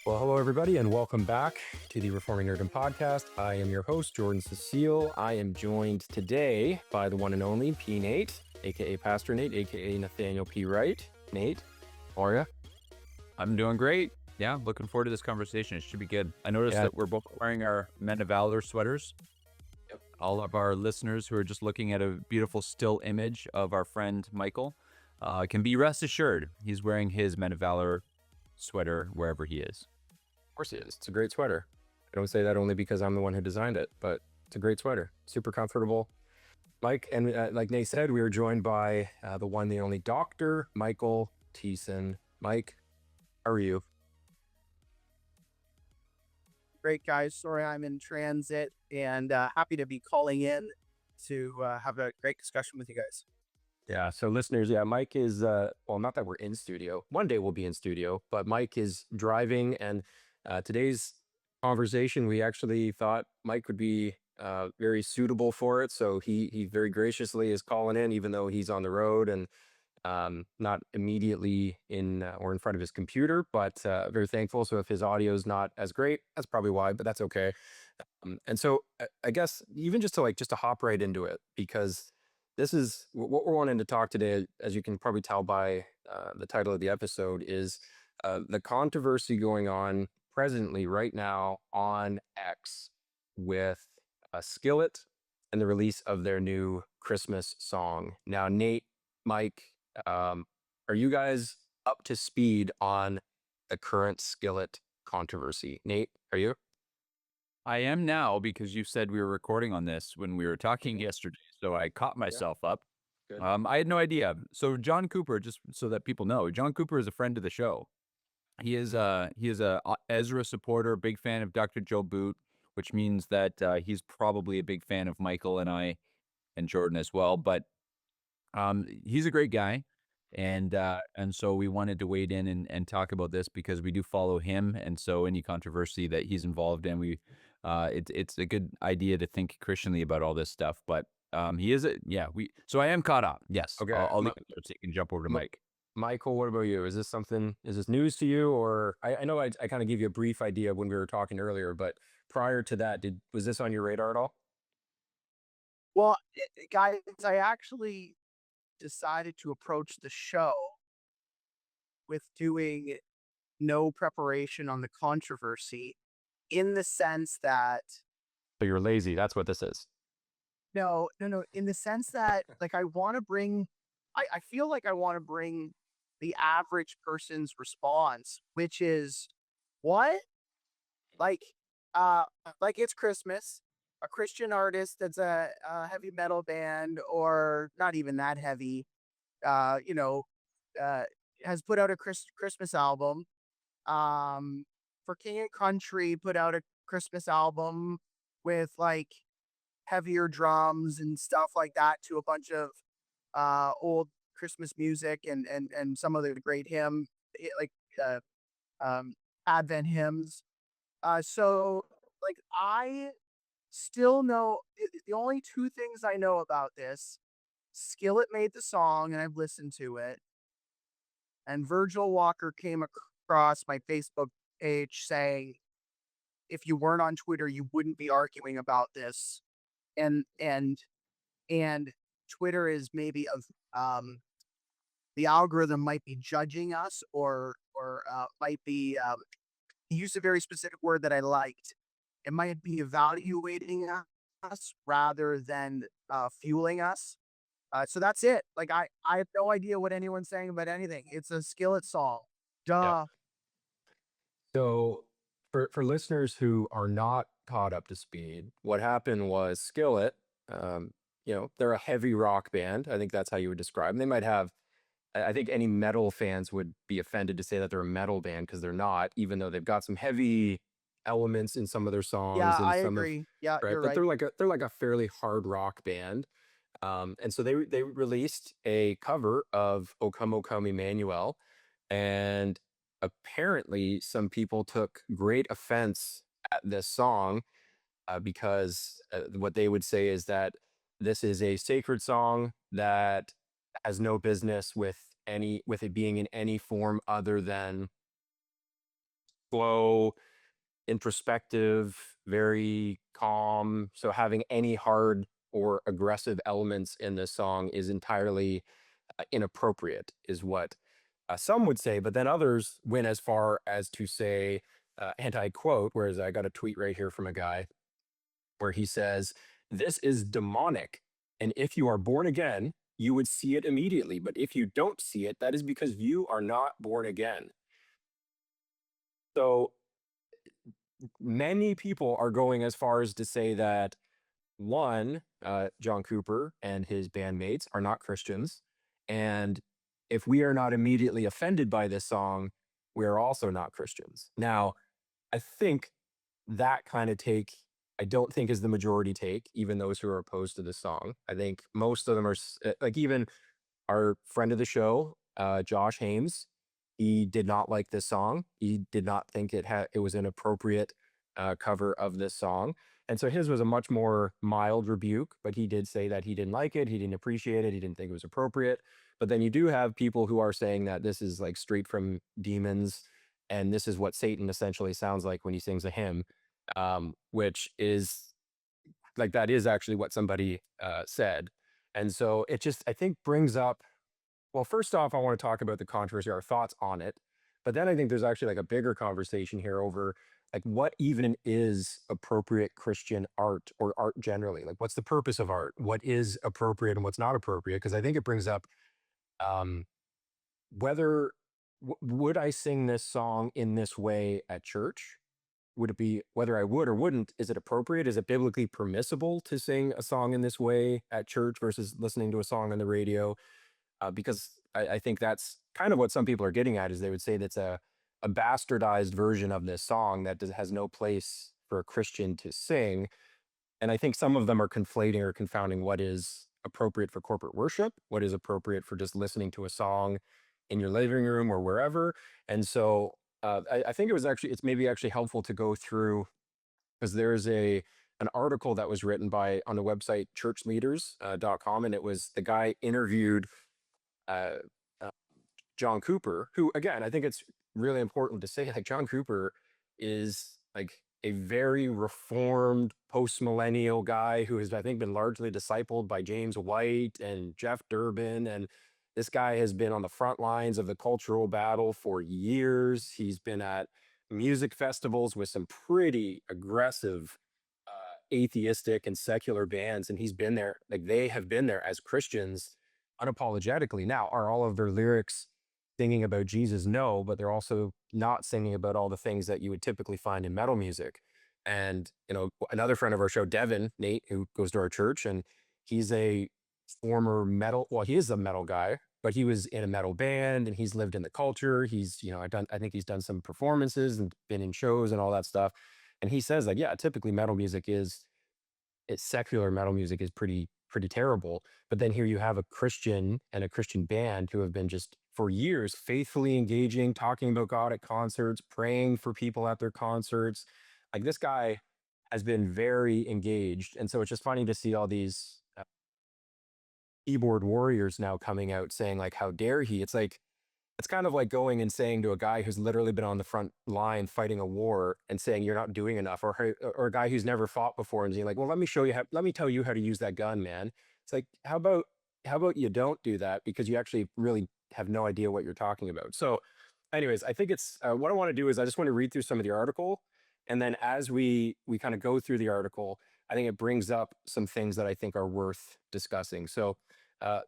Well, hello, everybody, and welcome back to the Reforming Nerdom podcast. I am your host, Jordan Cecile. I am joined today by the one and only P. Nate, a.k.a. Pastor Nate, a.k.a. Nathaniel P. Wright. Nate, how are you? I'm doing great. Yeah, looking forward to this conversation. It should be good. I noticed that we're both wearing our Men of Valor sweaters. Yep. All of our listeners who are just looking at a beautiful still image of our friend Michael can be rest assured he's wearing his Men of Valor sweater wherever he is. Of course he is. It's a great sweater. I don't say that only because I'm the one who designed it, but it's a great sweater. Super comfortable. Mike, and like Nate said, we were joined by the one, the only Dr. Michael Thiessen. Mike, how are you? Great, guys. Sorry I'm in transit, and happy to be calling in to have a great discussion with you guys. Yeah, so listeners, Mike is, well, not that we're in studio. One day we'll be in studio, but Mike is driving, and today's conversation, we actually thought Mike would be very suitable for it. So he very graciously is calling in, even though he's on the road and not immediately in or in front of his computer, but very thankful. So if his audio is not as great, that's probably why, but that's okay. And so I guess even just to hop right into it, because this is what we're wanting to talk today, as you can probably tell by the title of the episode, is the controversy going on presently right now on X with Skillet and the release of their new Christmas song. Now, Nate, Mike, are you guys up to speed on the current Skillet controversy? Nate, are you? I am now, because you said we were recording on this when we were talking yesterday, so I caught myself up. Good. I had no idea. So John Cooper, just so that people know, John Cooper is a friend of the show. He is a Ezra supporter, big fan of Dr. Joe Boot, which means that he's probably a big fan of Michael and I and Jordan as well. But he's a great guy, and so we wanted to wade in and talk about this because we do follow him, and so any controversy that he's involved in, it's a good idea to think Christianly about all this stuff. But he is so I am caught up. Yes. Okay. I'll leave it there so you can jump over to Mike. Michael, what about you? Is this news to you? Or I know I kind of gave you a brief idea when we were talking earlier, but prior to that, was this on your radar at all? Well, guys, I actually decided to approach the show with doing no preparation on the controversy, in the sense that So you're lazy. That's what this is. no, in the sense that like I want to bring, I feel like I want to bring the average person's response, which is what? Like, it's Christmas. A Christian artist that's a heavy metal band, or not even that heavy, uh, you know, uh, has put out a Christmas album. For King and Country, put out a Christmas album with like heavier drums and stuff like that, to a bunch of old Christmas music and some of the great like uh, Advent hymns. So like I still know the only two things I know about this. Skillet made the song and I've listened to it. And Virgil Walker came across my Facebook page saying, if you weren't on Twitter, you wouldn't be arguing about this. And Twitter is maybe the algorithm might be judging us, or might be he used a very specific word that I liked. It might be evaluating us rather than fueling us. So that's it. Like I have no idea what anyone's saying about anything. It's a Skillet song. Duh. So for listeners who are not caught up to speed, what happened was Skillet, they're a heavy rock band. I think that's how you would describe them. They might have, I think any metal fans would be offended to say that they're a metal band, because they're not, even though they've got some heavy elements in some of their songs. Yeah, and I some agree. Yeah, right, you're but right. they're like a fairly hard rock band. And so they released a cover of "O Come, O Come, Emmanuel," and apparently some people took great offense at this song. because what they would say is that this is a sacred song that has no business with it being in any form other than slow, introspective, very calm. So having any hard or aggressive elements in this song is entirely inappropriate, is what some would say. But then others went as far as to say, and I quote, whereas I got a tweet right here from a guy where he says, "This is demonic. And if you are born again, you would see it immediately. But if you don't see it, that is because you are not born again." So many people are going as far as to say that one, John Cooper and his bandmates are not Christians. And if we are not immediately offended by this song, we're also not Christians. Now, I think that kind of take, I don't think is the majority take, even those who are opposed to the song. I think most of them are like, even our friend of the show, Josh Hames, he did not like this song. He did not think it was an appropriate cover of this song. And so his was a much more mild rebuke, but he did say that he didn't like it, he didn't appreciate it, he didn't think it was appropriate. But then you do have people who are saying that this is like straight from demons, and this is what Satan essentially sounds like when he sings a hymn, which is like that is actually what somebody said. And so it just, I think, brings up, well, first off, I want to talk about the controversy, our thoughts on it. But then I think there's actually like a bigger conversation here over like what even is appropriate Christian art or art generally? Like, what's the purpose of art? What is appropriate and what's not appropriate? Because I think it brings up um, whether would I sing this song in this way at church? Would it be whether I would or wouldn't? Is it appropriate? Is it biblically permissible to sing a song in this way at church versus listening to a song on the radio? Because I think that's kind of what some people are getting at is they would say that's a bastardized version of this song that has no place for a Christian to sing. And I think some of them are conflating or confounding what is appropriate for corporate worship, what is appropriate for just listening to a song in your living room or wherever. And so I think it's maybe actually helpful to go through because there's an article that was written by on the website churchleaders.com, and it was the guy interviewed uh, uh, John Cooper, who again, I think it's really important to say like John Cooper is like a very reformed post-millennial guy who has, I think, been largely discipled by James White and Jeff Durbin. And this guy has been on the front lines of the cultural battle for years. He's been at music festivals with some pretty aggressive atheistic and secular bands, and he's been there, like they have been there as Christians unapologetically. Now, are all of their lyrics singing about Jesus? No, but they're also not singing about all the things that you would typically find in metal music. And, another friend of our show, Devin, Nate, who goes to our church, and he's a former metal, well, he is a metal guy, but he was in a metal band and he's lived in the culture. He's, I think he's done some performances and been in shows and all that stuff. And he says like, yeah, typically metal music is it's secular metal music is pretty terrible. But then here you have a Christian and a Christian band who have been just for years faithfully engaging, talking about God at concerts, praying for people at their concerts. Like this guy has been very engaged. And so it's just funny to see all these keyboard warriors now coming out saying like, how dare he? It's like, it's kind of like going and saying to a guy who's literally been on the front line fighting a war and saying you're not doing enough, or a guy who's never fought before and saying like, well, let me tell you how to use that gun, man. It's like, how about you don't do that because you actually really have no idea what you're talking about. So, anyways, I think it's what I want to do is I just want to read through some of the article, and then as we kind of go through the article, I think it brings up some things that I think are worth discussing. So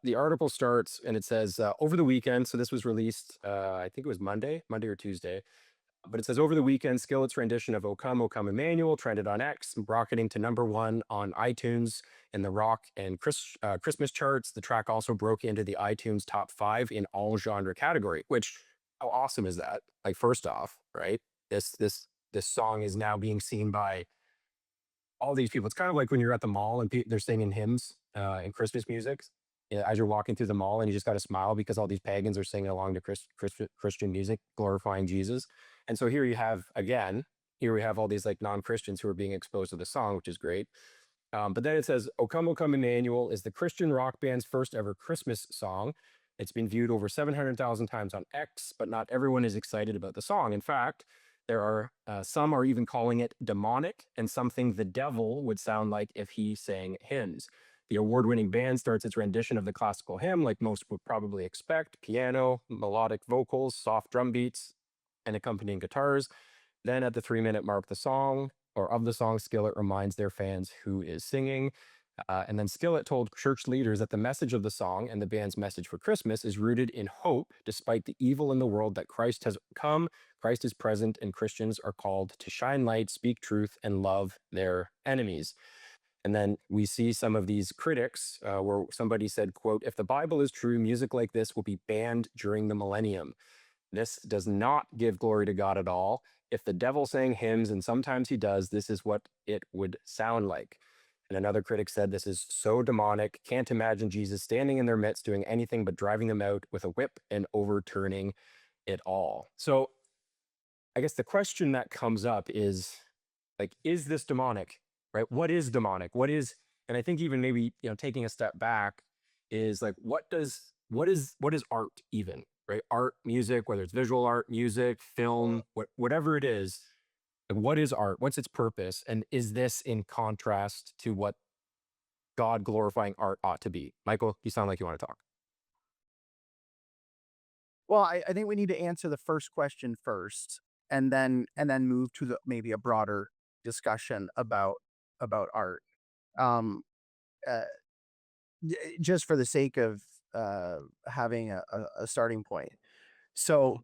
the article starts and it says, over the weekend, so this was released, I think it was Monday or Tuesday, but it says over the weekend, Skillet's rendition of O Come Emmanuel trended on X, rocketing to #1 on iTunes in the rock and Christmas charts. The track also broke into the iTunes top 5 in all genre category, which, how awesome is that? Like, first off, right? This song is now being seen by all these people. It's kind of like when you're at the mall and they're singing hymns and Christmas music as you're walking through the mall, and you just got to smile because all these pagans are singing along to Christian music, glorifying Jesus. And so here you have again, here we have all these like non-Christians who are being exposed to the song, which is great. But then it says, O Come Emmanuel is the Christian rock band's first ever Christmas song. It's been viewed over 700,000 times on X, but not everyone is excited about the song. In fact, there are some are even calling it demonic and something the devil would sound like if he sang hymns. The award-winning band starts its rendition of the classical hymn like most would probably expect: piano, melodic vocals, soft drum beats, and accompanying guitars. Then at the 3-minute mark, of the song, Skillet reminds their fans who is singing. And then Skillet told church leaders that the message of the song and the band's message for Christmas is rooted in hope, despite the evil in the world, that Christ has come, Christ is present, and Christians are called to shine light, speak truth, and love their enemies. And then we see some of these critics where somebody said, quote, if the Bible is true, music like this will be banned during the millennium. This does not give glory to God at all. If the devil sang hymns, and sometimes he does, this is what it would sound like. And another critic said, this is so demonic. Can't imagine Jesus standing in their midst doing anything but driving them out with a whip and overturning it all. So I guess the question that comes up is like, is this demonic, right? What is demonic? And I think even maybe, taking a step back is like, what is art even, right? Art, music, whether it's visual art, music, film, whatever it is, like, what is art? What's its purpose? And is this in contrast to what God glorifying art ought to be? Michael, you sound like you want to talk. Well, I think we need to answer the first question first, and then move to maybe a broader discussion about art. Um, uh, just for the sake of having a starting point. So,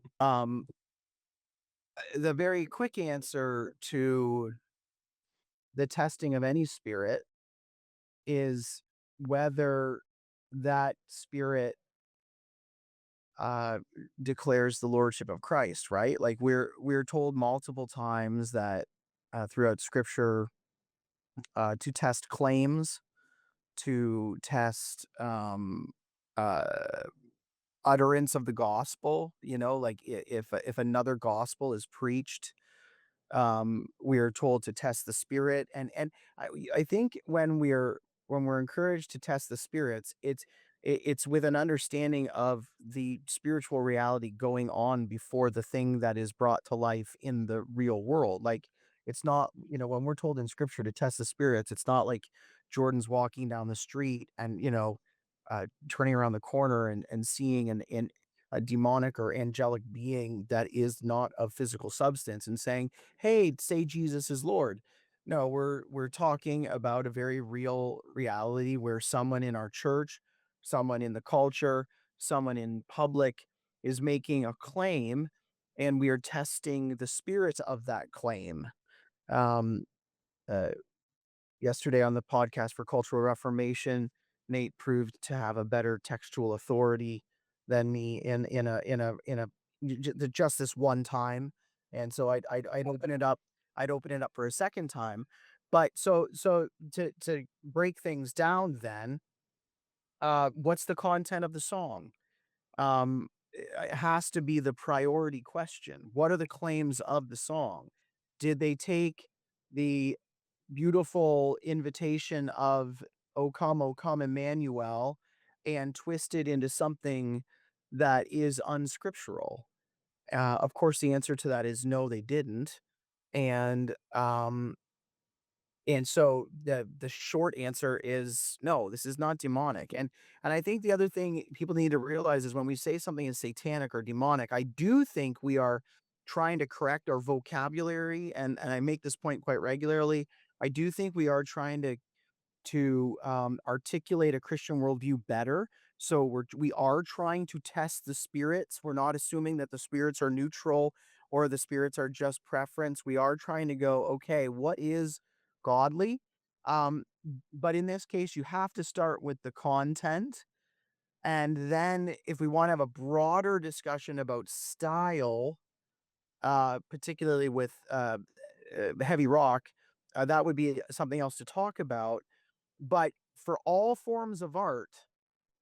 the very quick answer to the testing of any spirit is whether that spirit uh, declares the lordship of Christ, right? Like we're told multiple times that throughout Scripture to test claims, to test uh, utterance of the gospel. Like if another gospel is preached, we are told to test the spirit, and I think when we're encouraged to test the spirits, it's with an understanding of the spiritual reality going on before the thing that is brought to life in the real world. Like it's not, when we're told in scripture to test the spirits, it's not like Jordan's walking down the street and turning around the corner and seeing a demonic or angelic being that is not of physical substance and saying, "Hey, say Jesus is Lord." No, we're talking about a very real reality where someone in our church, someone in the culture, someone in public is making a claim, and we are testing the spirit of that claim. Um, uh, Yesterday on the podcast for Cultural Reformation, Nate proved to have a better textual authority than me just this one time, and so I'd open it up. I'd open it up for a second time, but so to break things down, then what's the content of the song? It has to be the priority question. What are the claims of the song? Did they take the beautiful invitation of O come, Emmanuel," and twist it into something that is unscriptural? Of course, the answer to that is no, they didn't. And so the short answer is no, this is not demonic. And I think the other thing people need to realize is when we say something is satanic or demonic, I do think we are trying to correct our vocabulary, and I make this point quite regularly. I do think we are trying to articulate a Christian worldview better. So we are trying to test the spirits. We're not assuming that the spirits are neutral or the spirits are just preference. We are trying to go, okay, what is godly? Um, but in this case, you have to start with the content. And then if we want to have a broader discussion about style, particularly with heavy rock, that would be something else to talk about. But for all forms of art,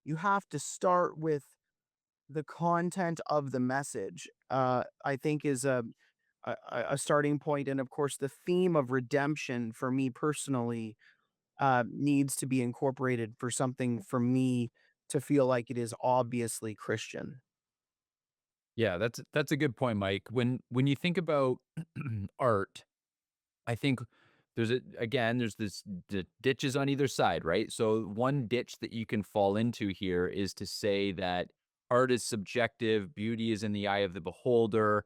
you have to start with the content of the message. I think is a starting point, and of course, the theme of redemption for me personally needs to be incorporated for something for me to feel like it is obviously Christian. Yeah, that's a good point, Mike. When you think about art, I think there's this ditches on either side, right? So one ditch that you can fall into here is to say that art is subjective, beauty is in the eye of the beholder,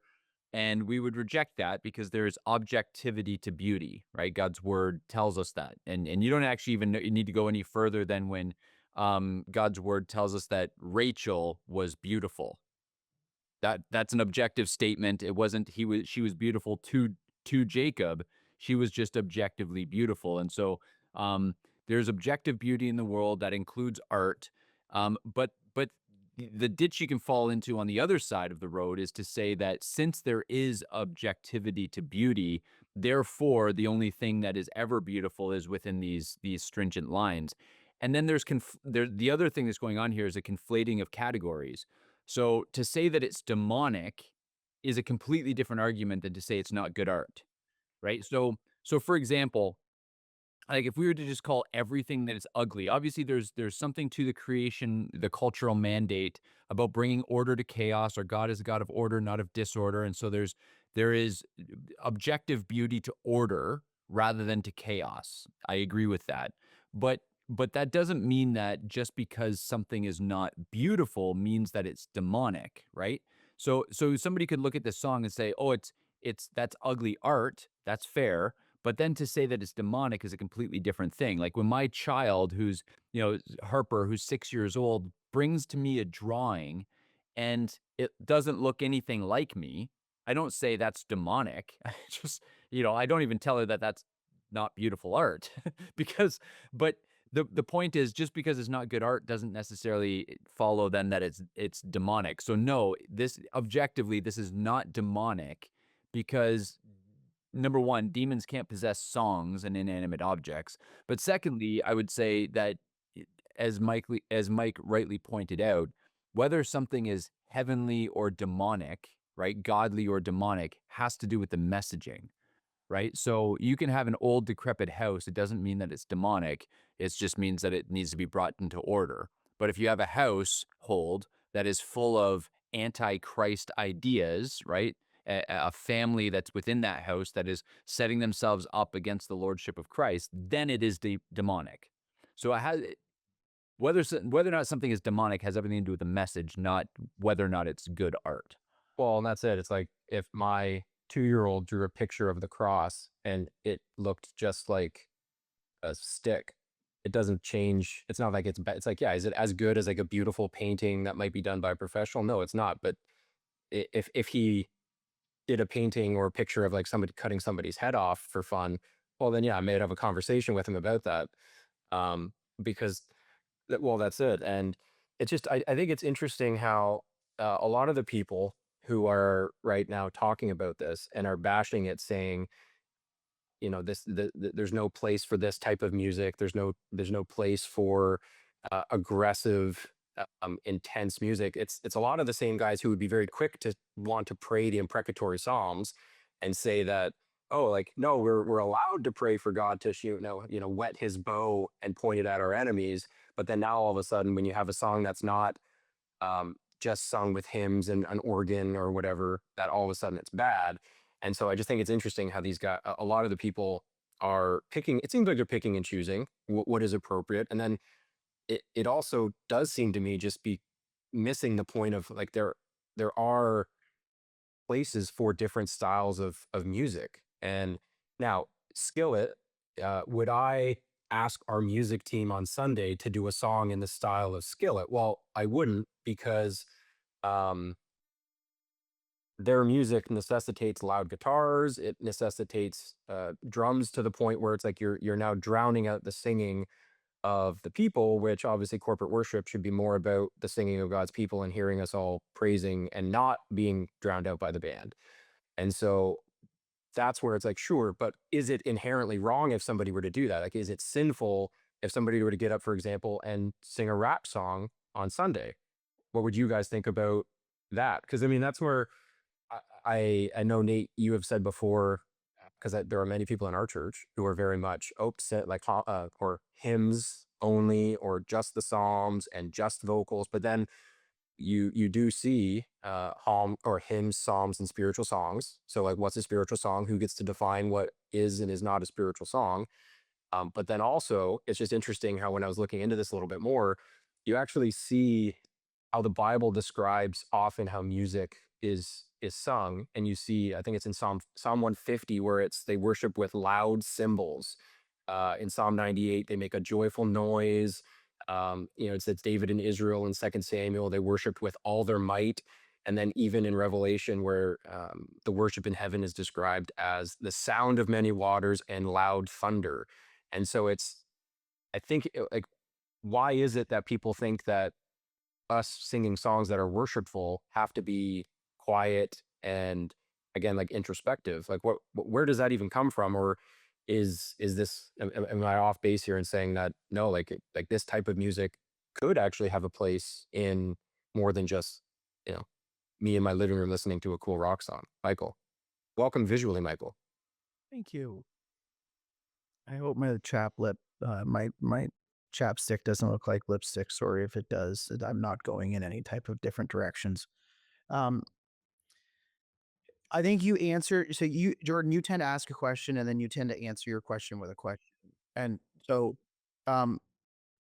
and we would reject that because there is objectivity to beauty, right? God's word tells us that, and you don't actually even you need to go any further than when God's word tells us that Rachel was beautiful. That's an objective statement. It wasn't she was beautiful to Jacob. She was just objectively beautiful. And so there's objective beauty in the world that includes art. But the ditch you can fall into on the other side of the road is to say that since there is objectivity to beauty, therefore the only thing that is ever beautiful is within these stringent lines. And then the other thing that's going on here is a conflating of categories. So to say that it's demonic is a completely different argument than to say it's not good art, right? So for example, like if we were to just call everything that is ugly, obviously there's something to the creation, the cultural mandate about bringing order to chaos, or God is a God of order, not of disorder. And so there is objective beauty to order rather than to chaos. I agree with that. But but that doesn't mean that just because something is not beautiful means that it's demonic, right? So somebody could look at this song and say, "Oh, it's that's ugly art." That's fair. But then to say that it's demonic is a completely different thing. Like when my child, who's, Harper, who's 6 years old, brings to me a drawing and it doesn't look anything like me, I don't say that's demonic. I just, I don't even tell her that that's not beautiful art because, but the point is just because it's not good art doesn't necessarily follow then that it's demonic. So no, this is not demonic because number one, demons can't possess songs and inanimate objects. But secondly, I would say that as Mike rightly pointed out, whether something is heavenly or demonic, right, godly or demonic, has to do with the messaging, right? So you can have an old decrepit house. It doesn't mean that it's demonic. It just means that it needs to be brought into order. But if you have a household that is full of anti-Christ ideas, right? A family that's within that house that is setting themselves up against the lordship of Christ, then it is demonic. So it has whether or not something is demonic has everything to do with the message, not whether or not it's good art. Well, and that's it. It's like if my 2-year-old drew a picture of the cross and it looked just like a stick, it doesn't change. It's not like it's bad. It's like, yeah, is it as good as like a beautiful painting that might be done by a professional? No, it's not. But if he did a painting or a picture of like somebody cutting somebody's head off for fun, well, then yeah, I may have a conversation with him about that. Because well, that's it. And it's just, I think it's interesting how a lot of the people who are right now talking about this and are bashing it, saying, there's no place for this type of music. There's no place for aggressive, intense music. It's a lot of the same guys who would be very quick to want to pray the imprecatory psalms and say that, oh, like, no, we're allowed to pray for God to shoot, wet his bow and point it at our enemies. But then now all of a sudden, when you have a song that's not just sung with hymns and an organ or whatever, that all of a sudden it's bad. And so I just think it's interesting how these guys, a lot of the people are picking, it seems like they're picking and choosing what is appropriate. And then it also does seem to me just be missing the point of like there are places for different styles of music. And now, Skillet, would I ask our music team on Sunday to do a song in the style of Skillet? Well, I wouldn't, because um, their music necessitates loud guitars. It necessitates drums to the point where it's like you're now drowning out the singing of the people, which obviously corporate worship should be more about the singing of God's people and hearing us all praising and not being drowned out by the band. And so that's where it's like, sure, but is it inherently wrong if somebody were to do that? Like, is it sinful if somebody were to get up, for example, and sing a rap song on Sunday? What would you guys think about that? Because I mean, that's where I know, Nate, you have said before, because there are many people in our church who are very much like or hymns only, or just the psalms and just vocals. But then you do see hymn or hymns, psalms, and spiritual songs. So like, what's a spiritual song? Who gets to define what is and is not a spiritual song? But then also, it's just interesting how when I was looking into this a little bit more, you actually see how the Bible describes often how music is sung. And you see, I think it's in Psalm 150, where it's they worship with loud cymbals. In Psalm 98, they make a joyful noise. It says David and Israel in Second Samuel, they worshiped with all their might. And then even in Revelation, where the worship in heaven is described as the sound of many waters and loud thunder. And so I think, like, why is it that people think that us singing songs that are worshipful have to be quiet and, again, like, introspective? Like, where does that even come from? Or is this, am I off base here in saying that no, like this type of music could actually have a place in more than just, you know, me in my living room listening to a cool rock song? Michael, welcome visually, Michael. Thank you. I hope my my chapstick doesn't look like lipstick. Sorry if it does. I'm not going in any type of different directions. Um, I think you answer. So you, Jordan, you tend to ask a question and then you tend to answer your question with a question. And so, um,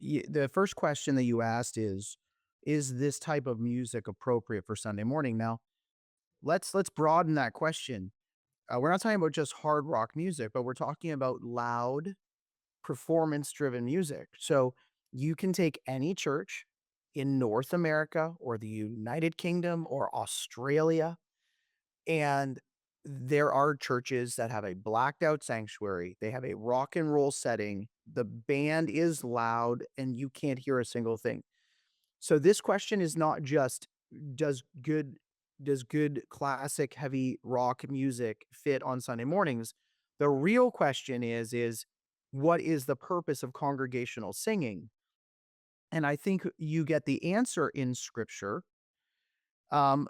the first question that you asked is this type of music appropriate for Sunday morning? Now, let's broaden that question. We're not talking about just hard rock music, but we're talking about loud, performance driven music. So you can take any church in North America or the United Kingdom or Australia, and there are churches that have a blacked out sanctuary. They have a rock and roll setting. The band is loud and you can't hear a single thing. So this question is not just does good does good classic heavy rock music fit on Sunday mornings? The real question is what is the purpose of congregational singing? And I think you get the answer in scripture,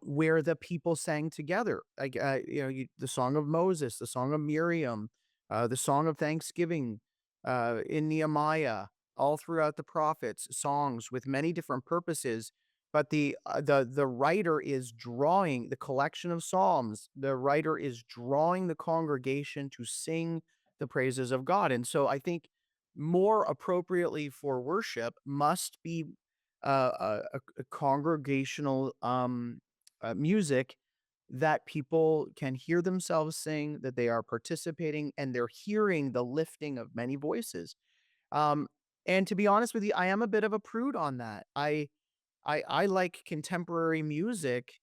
where the people sang together. Like, the Song of Moses, the Song of Miriam, the Song of Thanksgiving, in Nehemiah, all throughout the prophets, songs with many different purposes. But the writer is drawing the collection of psalms. The writer is drawing the congregation to sing the praises of God, and so I think more appropriately for worship must be a congregational music that people can hear themselves sing, that they are participating, and they're hearing the lifting of many voices. Um, and to be honest with you, I am a bit of a prude on that. I like contemporary music,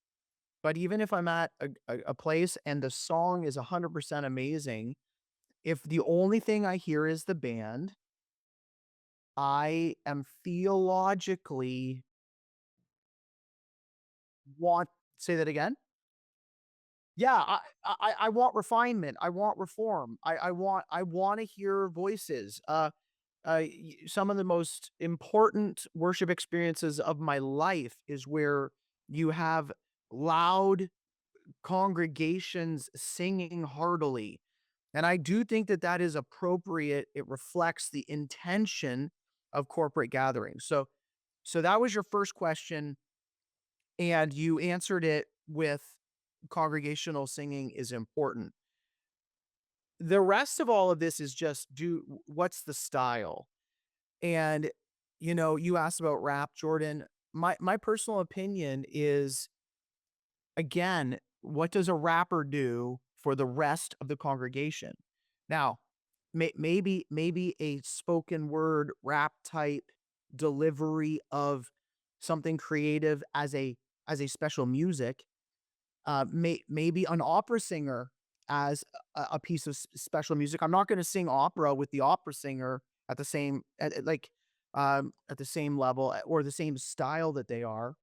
but even if I'm at a place and the song is 100% amazing, if the only thing I hear is the band, I am theologically want say that again? Yeah, I want refinement. I want reform. I want to hear voices. Some of the most important worship experiences of my life is where you have loud congregations singing heartily. And I do think that that is appropriate. It reflects the intention of corporate gatherings. So that was your first question, and you answered it with congregational singing is important. The rest of all of this is just what's the style? And you asked about rap, Jordan. My personal opinion is, again, what does a rapper do for the rest of the congregation? Now, maybe a spoken word rap type delivery of something creative as a special music. Maybe an opera singer as a piece of special music. I'm not going to sing opera with the opera singer at the same at the same level, or the same style that they are.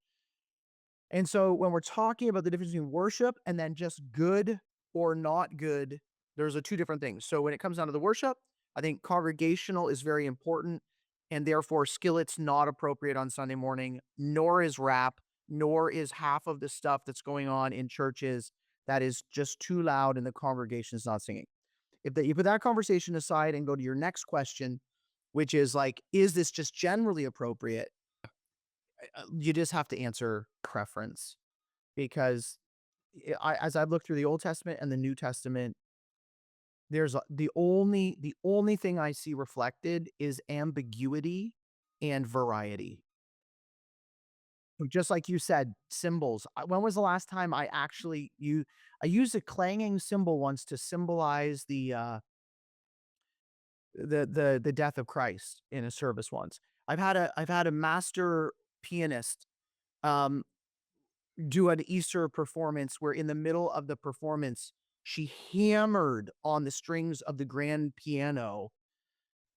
And so when we're talking about the difference between worship and then just good or not good, there's a two different things. So when it comes down to the worship, I think congregational is very important, and therefore Skillet's not appropriate on Sunday morning, nor is rap, nor is half of the stuff that's going on in churches that is just too loud and the congregation is not singing. If that you put that conversation aside and go to your next question, which is like, is this just generally appropriate? You just have to answer preference because as I've looked through the Old Testament and the New Testament, the only thing I see reflected is ambiguity and variety. Just like you said, cymbals. When was the last time I used a clanging cymbal once to symbolize the death of Christ in a service once. I've had a master pianist um do an Easter performance where in the middle of the performance she hammered on the strings of the grand piano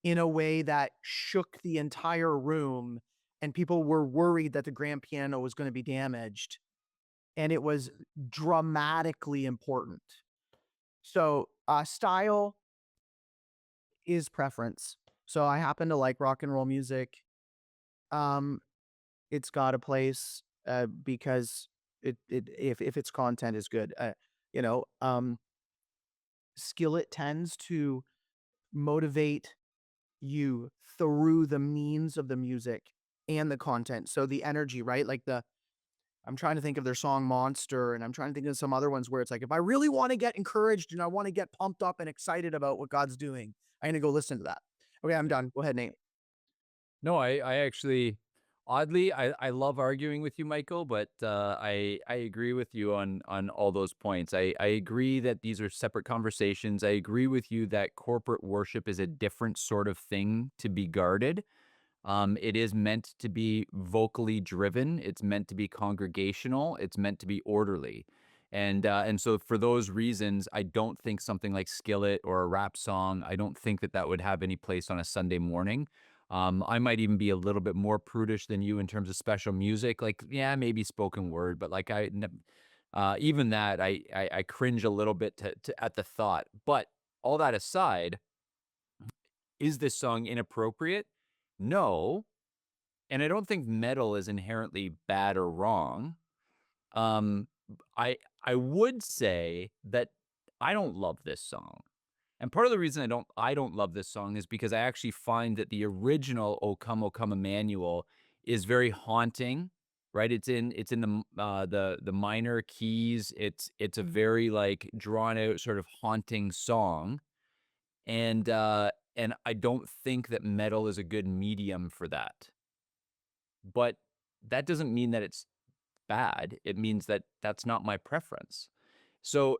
in a way that shook the entire room, and people were worried that the grand piano was going to be damaged, and it was dramatically important. So, style is preference. So I happen to like rock and roll music. Um, it's got a place, because if its content is good, you know, um, Skillet tends to motivate you through the means of the music and the content. So the energy, right? Like I'm trying to think of their song Monster, and I'm trying to think of some other ones where it's like, if I really want to get encouraged and I want to get pumped up and excited about what God's doing, I'm gonna go listen to that. Okay, I'm done. Go ahead, Nate. No, I actually, oddly, I love arguing with you, Michael, but I agree with you on all those points. I agree that these are separate conversations. I agree with you that corporate worship is a different sort of thing to be guarded. It is meant to be vocally driven. It's meant to be congregational. It's meant to be orderly. And so for those reasons, I don't think something like Skillet or a rap song, I don't think that that would have any place on a Sunday morning. I might even be a little bit more prudish than you in terms of special music. Like, yeah, maybe spoken word, but like even that, I cringe a little bit at the thought. But all that aside, is this song inappropriate? No, and I don't think metal is inherently bad or wrong. Um, I would say that I don't love this song. And part of the reason I don't love this song is because I actually find that the original O Come Emmanuel is very haunting, right? It's in the minor keys. It's a very like drawn out sort of haunting song. And I don't think that metal is a good medium for that. But that doesn't mean that it's bad. It means that that's not my preference. So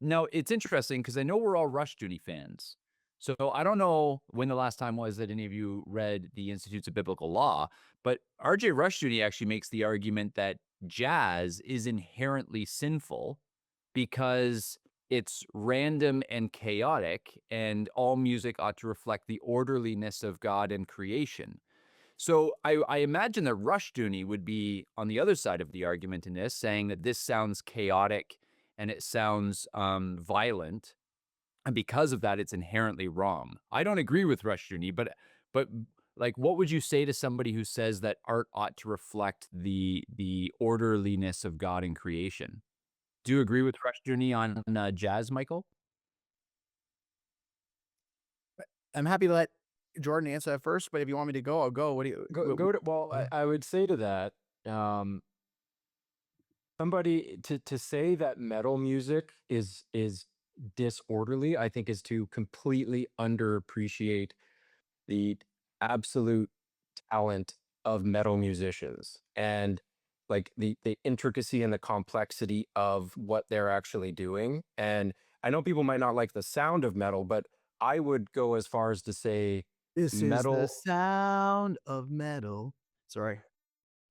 now it's interesting because I know we're all Rush Duty fans. So I don't know when the last time was that any of you read the Institutes of Biblical Law, but RJ Rushdoony actually makes the argument that jazz is inherently sinful because it's random and chaotic, and all music ought to reflect the orderliness of God and creation. So I imagine that Rushdoony would be on the other side of the argument in this, saying that this sounds chaotic and it sounds violent, and because of that, it's inherently wrong. I don't agree with Rushdoony, but like, what would you say to somebody who says that art ought to reflect the orderliness of God in creation? Do you agree with Rushdoony on jazz, Michael? I'm happy to let Jordan answer that first, but if you want me to go, I'll go. What do you Go to, well, I would say to that, um, somebody to say that metal music is disorderly, I think is to completely underappreciate the absolute talent of metal musicians and like the intricacy and the complexity of what they're actually doing. And I know people might not like the sound of metal, but I would go as far as to say This is the metal. sound of metal. Sorry.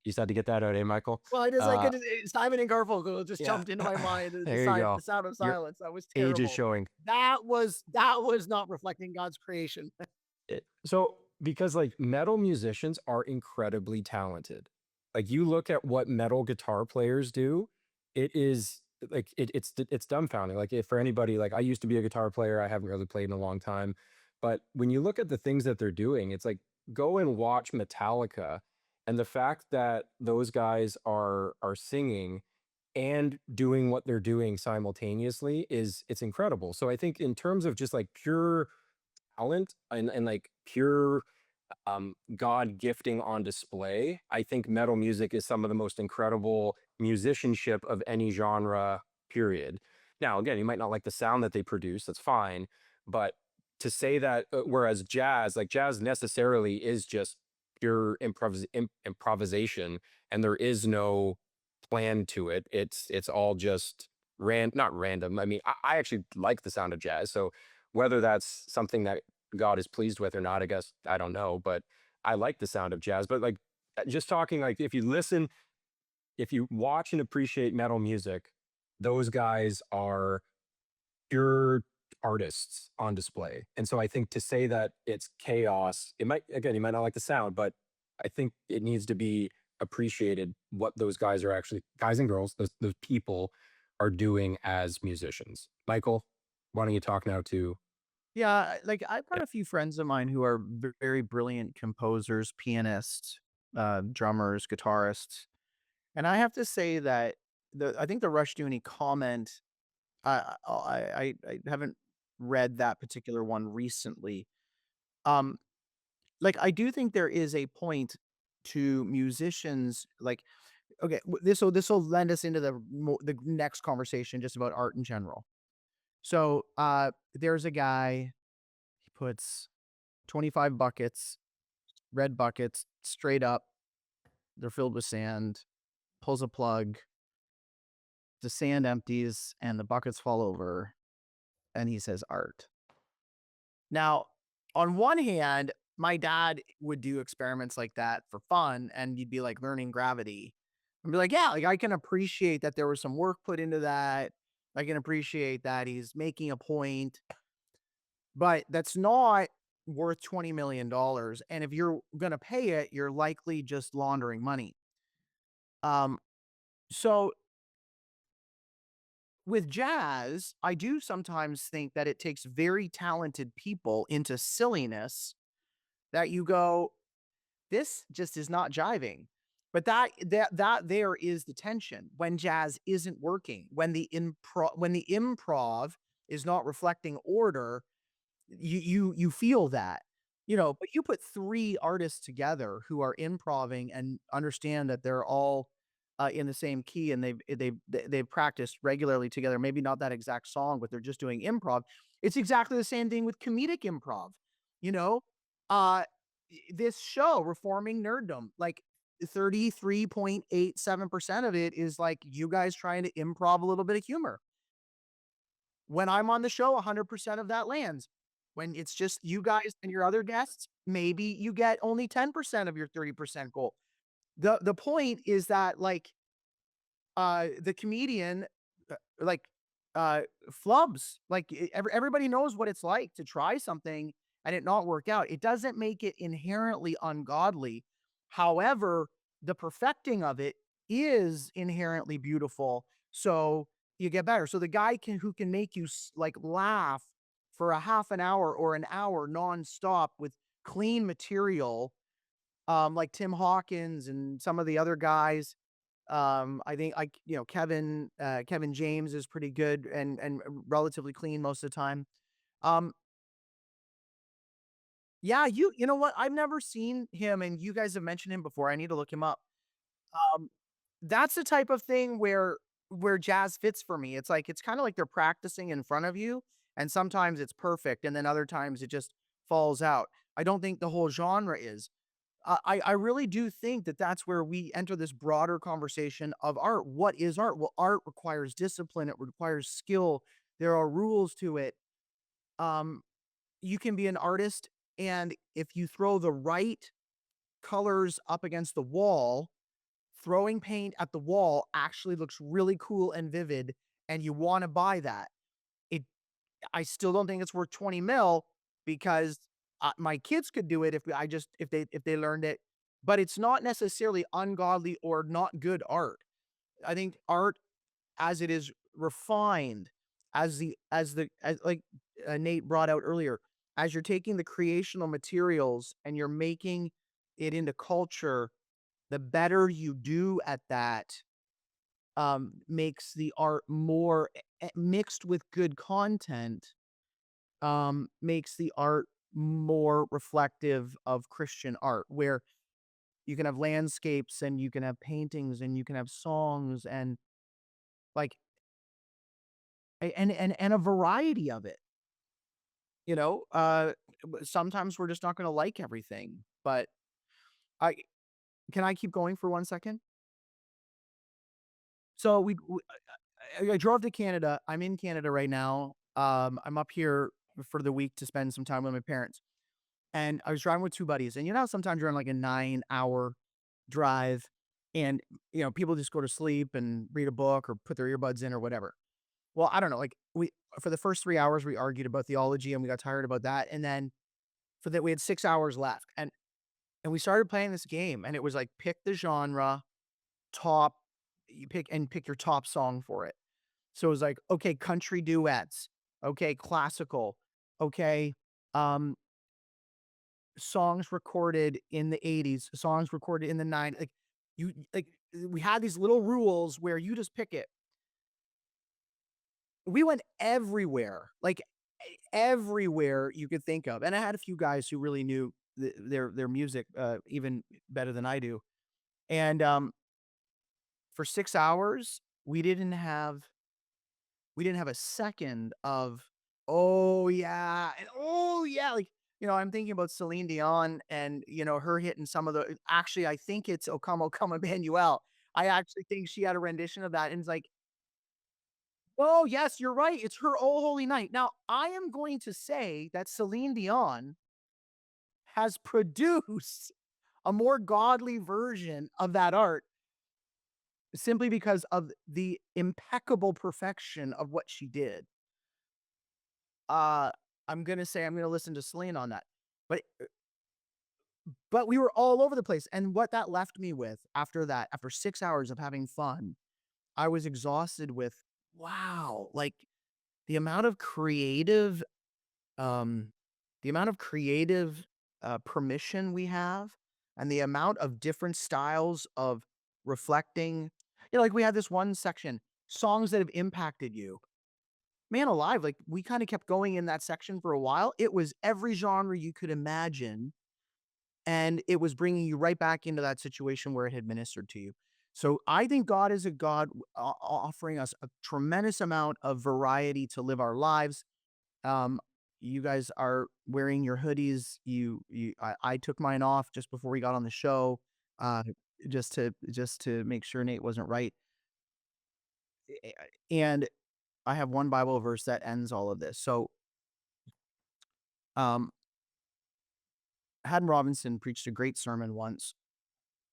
You just had to get that out, eh, Michael? Well, I could just Simon and Garfunkel just Yeah. jumped into my mind. There you go. The sound of Your silence. That was age is terrible. showing. That was not reflecting God's creation. So because like metal musicians are incredibly talented. Like you look at what metal guitar players do, it is like it's dumbfounding. Like if for anybody, like I used to be a guitar player, I haven't really played in a long time, but when you look at the things that they're doing, it's like go and watch Metallica, and the fact that those guys are singing and doing what they're doing simultaneously is it's incredible. So I think in terms of just like pure talent and like pure God gifting on display, I think metal music is some of the most incredible musicianship of any genre, period. Now, again, you might not like the sound that they produce, that's fine. But to say that, whereas jazz, like jazz necessarily is just pure improvisation, and there is no plan to it. It's all just not random. I mean, I actually like the sound of jazz. So whether that's something that God is pleased with or not, I guess I don't know, but I like the sound of jazz. But like just talking like if you watch and appreciate metal music, those guys are pure artists on display. And so I think to say that it's chaos, it might again, you might not like the sound, but I think it needs to be appreciated what those guys are actually guys and girls, those people are doing as musicians. Michael, why don't you talk now to Yeah, like I've yeah. got a few friends of mine who are very brilliant composers, pianists, drummers, guitarists, and I have to say that I think the Rushdoony comment. I haven't read that particular one recently. Um, like I do think there is a point to musicians. Like, okay, this will lend us into the next conversation just about art in general. So, there's a guy. He puts 25 buckets, red buckets, straight up. They're filled with sand. Pulls a plug. The sand empties and the buckets fall over. And he says, "Art." Now, on one hand, my dad would do experiments like that for fun, and you'd be like learning gravity. And be like, yeah, like I can appreciate that there was some work put into that. I can appreciate that he's making a point, but that's not worth $20 million. And if you're gonna pay it, you're likely just laundering money. Um, so with jazz, I do sometimes think that it takes very talented people into silliness that you go, this just is not jiving. But that there is the tension when jazz isn't working, when the improv is not reflecting order, you feel that. But you put 3 artists together who are improving and understand that they're all, in the same key and they've practiced regularly together, maybe not that exact song, but they're just doing improv. It's exactly the same thing with comedic improv, you know? Uh, this show, Reforming Nerddom, like 33.87% of it is like you guys trying to improv a little bit of humor. When I'm on the show, 100% of that lands. When it's just you guys and your other guests, maybe you get only 10% of your 30% goal. The point is that, like, the comedian, like, flubs. Like, everybody knows what it's like to try something and it not work out. It doesn't make it inherently ungodly. However, the perfecting of it is inherently beautiful, so you get better. So the guy who can make you like laugh for a half an hour or an hour nonstop with clean material, like Tim Hawkins and some of the other guys. I think Kevin James is pretty good and relatively clean most of the time. Um, yeah, you know what? I've never seen him, and you guys have mentioned him before. I need to look him up. Um, that's the type of thing where jazz fits for me. It's like it's kinda like they're practicing in front of you, and sometimes it's perfect, and then other times it just falls out. I don't think the whole genre is. I really do think that that's where we enter this broader conversation of art. What is art? Well, art requires discipline, it requires skill, there are rules to it. Um, you can be an artist, and if you throw the right colors up against the wall, throwing paint at the wall actually looks really cool and vivid, and you wanna buy that. It I still don't think it's worth 20 mil because, my kids could do it if they learned it, but it's not necessarily ungodly or not good art. I think art as it is refined, as like, Nate brought out earlier, as you're taking the creational materials and you're making it into culture, the better you do at that, makes the art more mixed with good content, makes the art more reflective of Christian art, where you can have landscapes and you can have paintings and you can have songs and like and a variety of it. You know, sometimes we're just not going to like everything, but I can I keep going for 1 second? So I drove to Canada. I'm in Canada right now. I'm up here for the week to spend some time with my parents. And I was driving with two buddies. And you know, how sometimes you're on like a 9 hour drive and, people just go to sleep and read a book or put their earbuds in or whatever. Well, I don't know. Like for the first 3 hours, we argued about theology and we got tired about that. And then we had 6 hours left. And we started playing this game and it was like, pick the genre, top, pick your top song for it. So it was like, okay, country duets, okay, classical, okay, um, songs recorded in the 80s, songs recorded in the 90s. We had these little rules where you just pick it. We went everywhere, like everywhere you could think of. And I had a few guys who really knew their music even better than I do. And for 6 hours, we didn't have a second of, "Oh, yeah," and, "Oh, yeah," like, I'm thinking about Celine Dion and, her hitting some of the actually, I think it's "O Come, Emmanuel." I actually think she had a rendition of that, and it's like, "Oh, yes, you're right, it's her Oh Holy Night." Now, I am going to say that Celine Dion has produced a more godly version of that art simply because of the impeccable perfection of what she did. Uh, I'm gonna say I'm gonna listen to Celine on that. But we were all over the place, and what that left me with after that, after 6 hours of having fun, I was exhausted with, wow, like, the amount of creative, um the amount of creative, permission we have, and the amount of different styles of reflecting. Like, we had this one section, songs that have impacted you. Man alive, like, we kinda kept going in that section for a while. It was every genre you could imagine, and it was bringing you right back into that situation where it had ministered to you. So, I think God is a God offering us a tremendous amount of variety to live our lives. Um, you guys are wearing your hoodies. I took mine off just before we got on the show, uh, just to make sure Nate wasn't right. And I have one Bible verse that ends all of this. So, um, Haddon Robinson preached a great sermon once,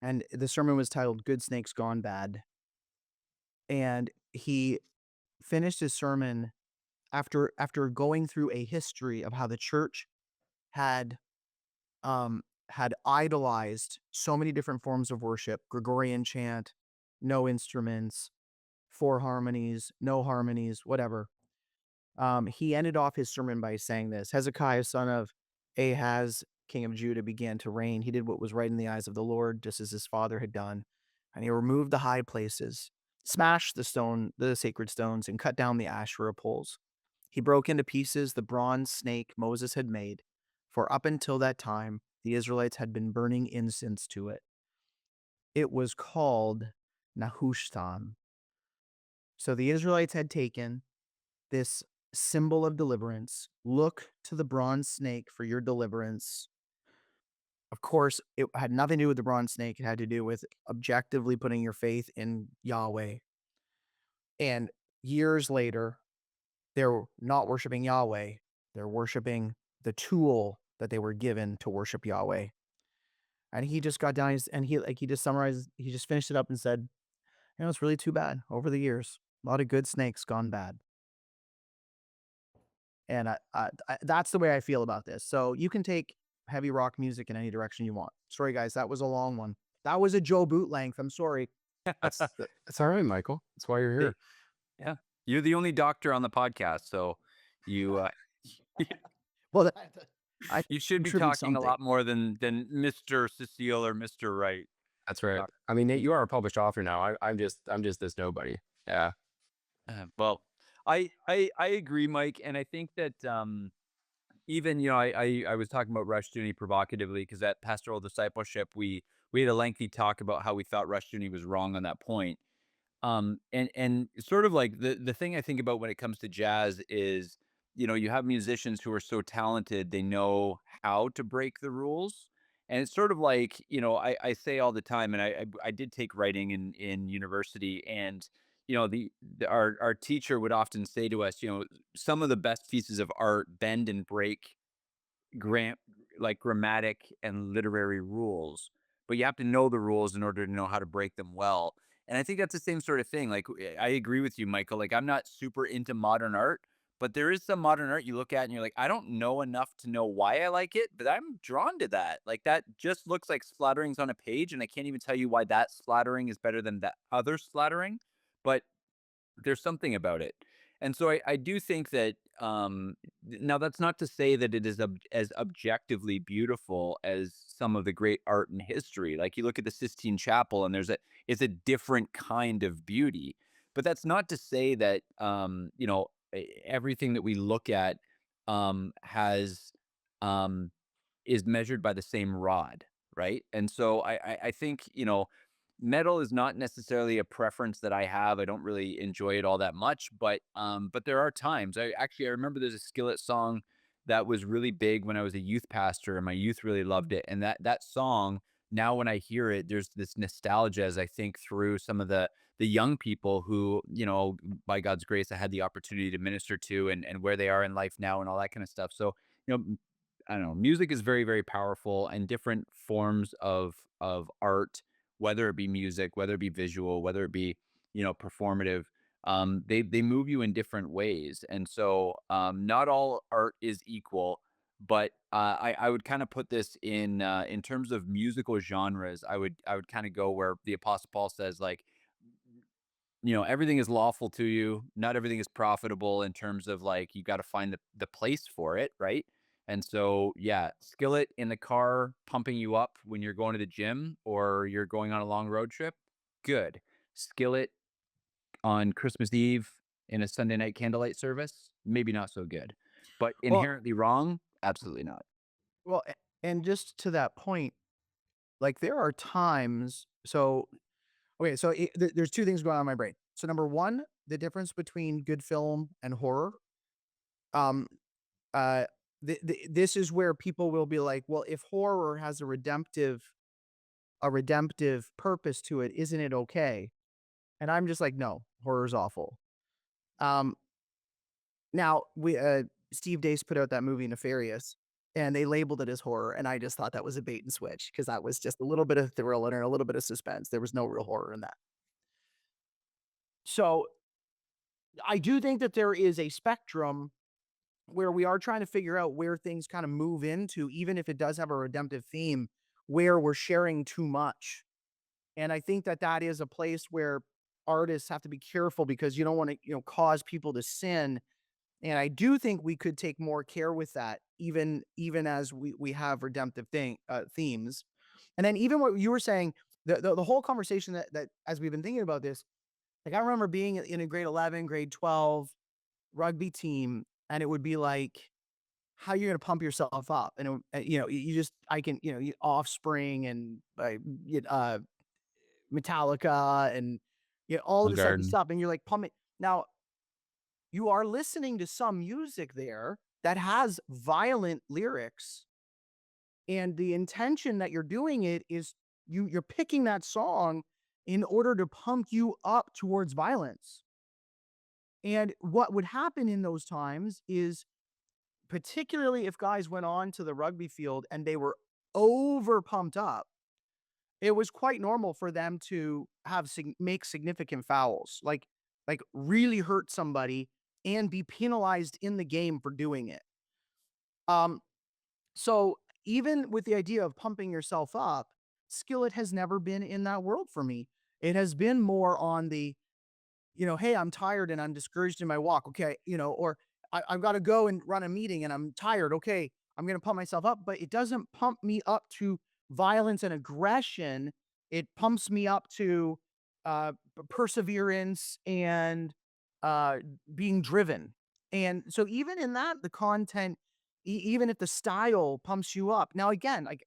and the sermon was titled "Good Snakes Gone Bad." And he finished his sermon after going through a history of how the church had had idolized so many different forms of worship: Gregorian chant, no instruments, four harmonies, no harmonies, whatever. He ended off his sermon by saying this: Hezekiah, son of Ahaz, king of Judah, began to reign. He did what was right in the eyes of the Lord, just as his father had done. And he removed the high places, smashed the sacred stones, and cut down the Asherah poles. He broke into pieces the bronze snake Moses had made, for up until that time, the Israelites had been burning incense to it. It was called Nehushtan. So the Israelites had taken this symbol of deliverance. Look to the bronze snake for your deliverance. Of course, it had nothing to do with the bronze snake. It had to do with objectively putting your faith in Yahweh. And years later, they're not worshiping Yahweh. They're worshiping the tool that they were given to worship Yahweh. And he just got down and he just summarized, he just finished it up and said, it's really too bad. Over the years, a lot of good snakes gone bad. And that's the way I feel about this. So you can take heavy rock music in any direction you want. Sorry, guys, that was a long one. That was a Joe Boot length. I'm sorry. That's all right, Michael. That's why you're here. Yeah. You're the only doctor on the podcast, so you Well, I you should be contribute talking a something. lot more than Mr. Cecile or Mr. Wright. That's right. Uh, I mean, Nate, you are a published author now. I'm just this nobody. Yeah. well, I agree, Mike, and I think that even I was talking about Rushdoony provocatively because at pastoral discipleship we had a lengthy talk about how we thought Rushdoony was wrong on that point. And sort of like the thing I think about when it comes to jazz is, you have musicians who are so talented, they know how to break the rules. And it's sort of like, I say all the time, and I did take writing in university, and our teacher would often say to us, some of the best pieces of art bend and break gram like grammatic and literary rules, but you have to know the rules in order to know how to break them well. And I think that's the same sort of thing. Like I agree with you, Michael. Like I'm not super into modern art, but there is some modern art you look at and you're like, I don't know enough to know why I like it, but I'm drawn to that. Like that just looks like splatterings on a page, and I can't even tell you why that splattering is better than that other splattering. But there's something about it. And so I do think that now that's not to say that it is as objectively beautiful as some of the great art in history. Like you look at the Sistine Chapel and it's a different kind of beauty. But that's not to say that everything that we look at has is measured by the same rod, right? And so I think, metal is not necessarily a preference that I have. I don't really enjoy it all that much, but there are times. I remember there's a Skillet song that was really big when I was a youth pastor, and my youth really loved it. And that song, now when I hear it, there's this nostalgia as I think through some of the young people who, by God's grace, I had the opportunity to minister to, and where they are in life now and all that kind of stuff. So, I don't know. Music is very, very powerful, and different forms of art, whether it be music, whether it be visual, whether it be performative, they move you in different ways. And so, not all art is equal. But I would kind of put this in terms of musical genres. I would kind of go where the Apostle Paul says, like, everything is lawful to you. Not everything is profitable, in terms of like you got to find the place for it, right? And so, yeah, Skillet in the car pumping you up when you're going to the gym or you're going on a long road trip, good. Skillet on Christmas Eve in a Sunday night candlelight service, maybe not so good. But Well, inherently wrong, absolutely not. well, and just to that point, like there are times. So okay, so there's two things going on in my brain. So number one, the difference between good film and horror. Um, uh, this is where people will be like, well, if horror has a redemptive purpose to it, isn't it okay? And I'm just like, no, horror's awful. Um, now we Steve Dace put out that movie Nefarious, and they labeled it as horror, and I just thought that was a bait and switch because that was just a little bit of thrill and a little bit of suspense. There was no real horror in that. So I do think that there is a spectrum where we are trying to figure out where things kind of move into, even if it does have a redemptive theme, where we're sharing too much. And I think that that is a place where artists have to be careful because you don't want to, cause people to sin. And I do think we could take more care with that, even as we have redemptive themes. And then even what you were saying, the whole conversation that as we've been thinking about this, like I remember being in a grade 11, grade 12 rugby team, and it would be like, how you're gonna pump yourself up, and you just I can Offspring and Metallica and all of this type of Garden. stuff, and you're like pumping. Now you are listening to some music there that has violent lyrics, and the intention that you're doing it is you're picking that song in order to pump you up towards violence. And what would happen in those times is, particularly if guys went on to the rugby field and they were over pumped up, it was quite normal for them to make significant fouls, like really hurt somebody and be penalized in the game for doing it. Um, so even with the idea of pumping yourself up, Skillet has never been in that world for me. It has been more on the, hey, I'm tired and I'm discouraged in my walk. Okay. Or I've got to go and run a meeting and I'm tired. Okay. I'm going to pump myself up, but it doesn't pump me up to violence and aggression. it pumps me up to perseverance and uh, being driven. And so even in that, the content, even if the style pumps you up. Now again, like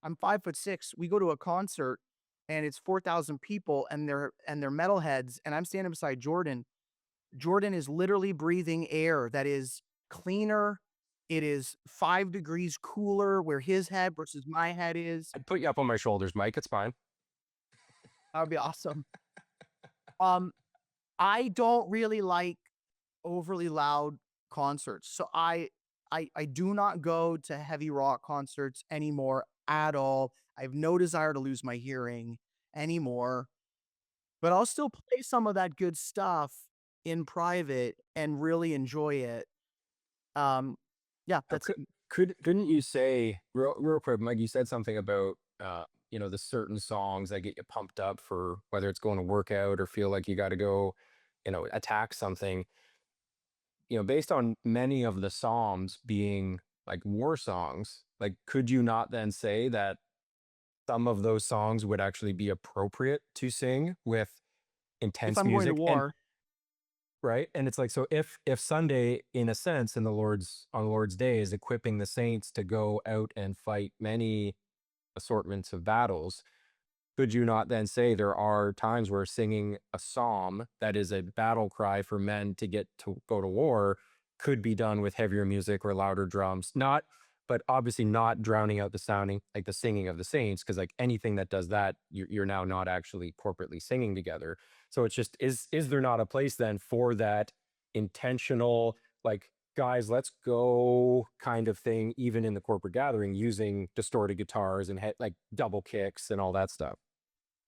I'm 5'6". We go to a concert and it's 4,000 people and they're metalheads, and I'm standing beside Jordan. Jordan is literally breathing air that is cleaner. It is 5 degrees cooler where his head versus my head is. I'd put you up on my shoulders, Mike. It's fine. That would be awesome. Um, I don't really like overly loud concerts. So I do not go to heavy rock concerts anymore at all. I have no desire to lose my hearing anymore, but I'll still play some of that good stuff in private and really enjoy it. Um, yeah, Now, that's couldn't you say real quick, Mike? You said something about the certain songs that get you pumped up for whether it's going to work out or feel like you got to go, attack something. Based on many of the Psalms being like war songs, like could you not then say that some of those songs would actually be appropriate to sing with if intense I'm going to music? And war. right, and it's like, so if Sunday in a sense in the Lord's on the Lord's day is equipping the saints to go out and fight many assortments of battles, could you not then say there are times where singing a psalm that is a battle cry for men to get to go to war could be done with heavier music or louder drums? Not, but obviously not drowning out the sounding, like the singing of the saints, because like anything that does that, you're now not actually corporately singing together. So it's just, is there not a place then for that intentional, like, guys, let's go kind of thing, even in the corporate gathering, using distorted guitars and like double kicks and all that stuff?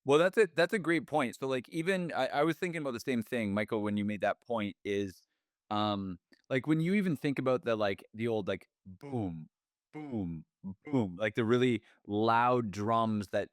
Well, that's a great point. So like even I was thinking about the same thing, Michael, when you made that point is um like when you even think about the old like boom, boom, boom, like the really loud drums that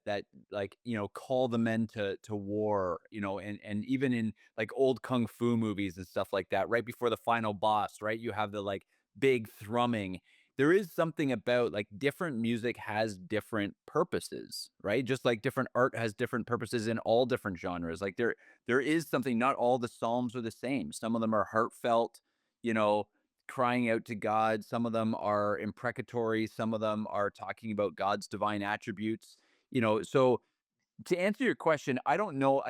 call the men to war, and even in like old kung fu movies and stuff like that, right before the final boss, right? You have the like big thrumming. There is something about like different music has different purposes, right? Just like different art has different purposes in all different genres. Like there is something, not all the psalms are the same. Some of them are heartfelt, you know, crying out to God. Some of them are imprecatory, some of them are talking about God's divine attributes. So to answer your question, I don't know.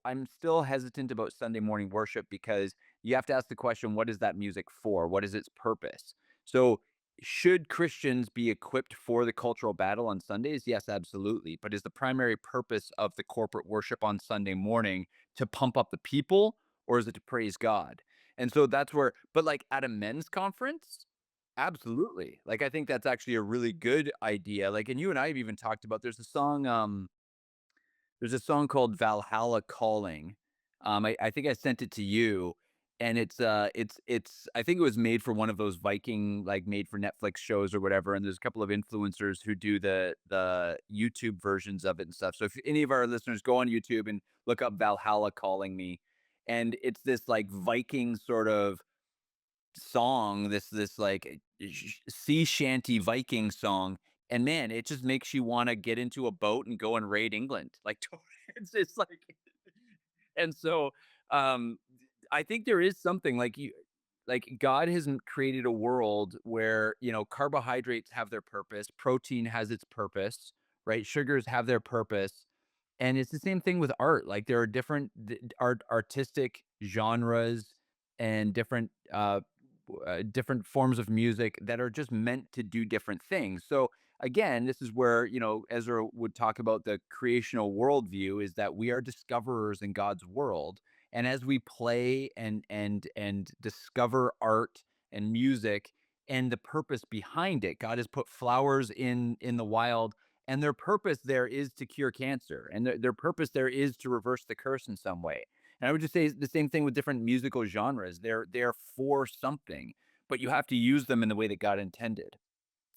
I'm still hesitant about Sunday morning worship because you have to ask the question, what is that music for? What is its purpose? So, should Christians be equipped for the cultural battle on Sundays? Yes, absolutely. But is the primary purpose of the corporate worship on Sunday morning to pump up the people, or is it to praise God? And so that's where, but like at a men's conference, absolutely. Like I think that's actually a really good idea. Like, and you and I have even talked about, there's a song called Valhalla Calling. I think I sent it to you, and it's I think it was made for one of those Viking, like, made for Netflix shows or whatever, and there's a couple of influencers who do the YouTube versions of it and stuff. So if any of our listeners go on YouTube and look up Valhalla Calling Me, and it's this, like, Viking sort of song, this like sea shanty Viking song, and man, it just makes you want to get into a boat and go and raid England. Like it's just like, and so um, I think there is something like God hasn't created a world where carbohydrates have their purpose, protein has its purpose, right? Sugars have their purpose, and it's the same thing with art. Like there are different artistic genres and different forms of music that are just meant to do different things. So again, this is where Ezra would talk about the creational worldview, is that we are discoverers in God's world, and as we play and discover art and music and the purpose behind it, God has put flowers in the wild, and their purpose there is to cure cancer, and their purpose there is to reverse the curse in some way. And I would just say the same thing with different musical genres. They're for something, but you have to use them in the way that God intended.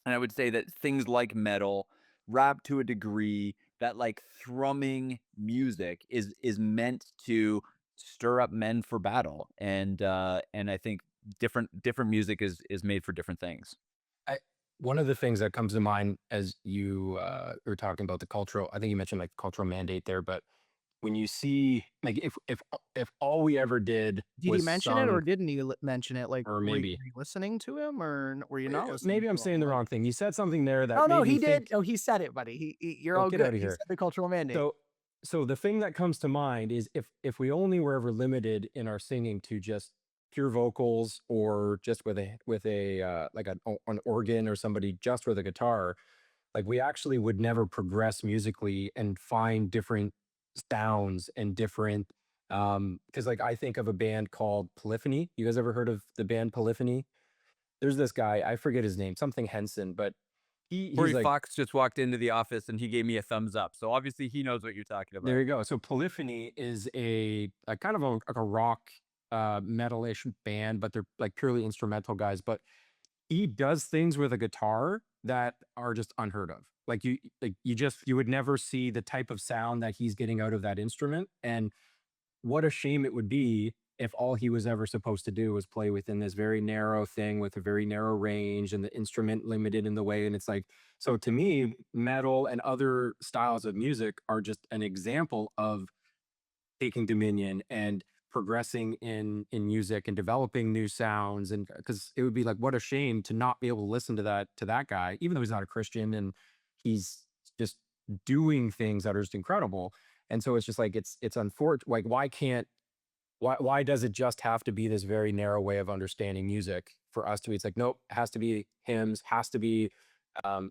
And I would say that things like metal, rap to a degree, that like thrumming music is meant to stir up men for battle. And I think different music is made for different things. one of the things that comes to mind as you were talking about the cultural, I think you mentioned like cultural mandate there, but when you see like if all we ever did Did he was mention it or sung, didn't he mention it? Like, or were you listening to him or were you eh, not listening maybe I'm to him? saying the Like, wrong thing. You said something there that oh no, made me he did. think, Oh, he said it, buddy. You're oh, all get good. out of He here. said the cultural mandate. So the thing that comes to mind is if we only were ever limited in our singing to just pure vocals or just with a like an organ or somebody just with a guitar, like we actually would never progress musically and find different sounds and different because like I think of a band called Polyphony. You guys ever heard of the band Polyphony? There's this guy, I forget his name, something Henson, but he's Corey like, Fox just walked into the office and he gave me a thumbs up. So obviously he knows what you're talking there about. you go. So Polyphony is a kind of like a rock metalish band, but they're like purely instrumental guys. But he does things with a guitar that are just unheard of. Like you would never see the type of sound that he's getting out of that instrument. And what a shame it would be if all he was ever supposed to do was play within this very narrow thing with a very narrow range and the instrument limited in the way. And it's like, so to me, metal and other styles of music are just an example of taking dominion and progressing in music and developing new sounds. And because it would be like, what a shame to not be able to listen to that guy, even though he's not a Christian and he's just doing things that are just incredible. And so it's just like it's unfortunate. Like why does it just have to be this very narrow way of understanding music for us to be? It's like, nope, it has to be hymns, has to be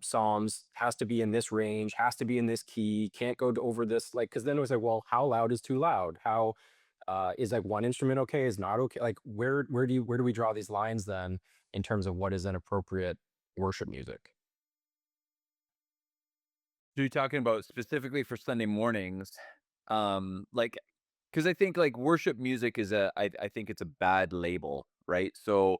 psalms, has to be in this range, has to be in this key, can't go over this. Like, because then it was like, well, how loud is too loud? How is like one instrument okay, is not okay? Like where do we draw these lines then in terms of what is an appropriate worship music? So you're talking about specifically for Sunday mornings, like, because I think like worship music is I think it's a bad label, right? So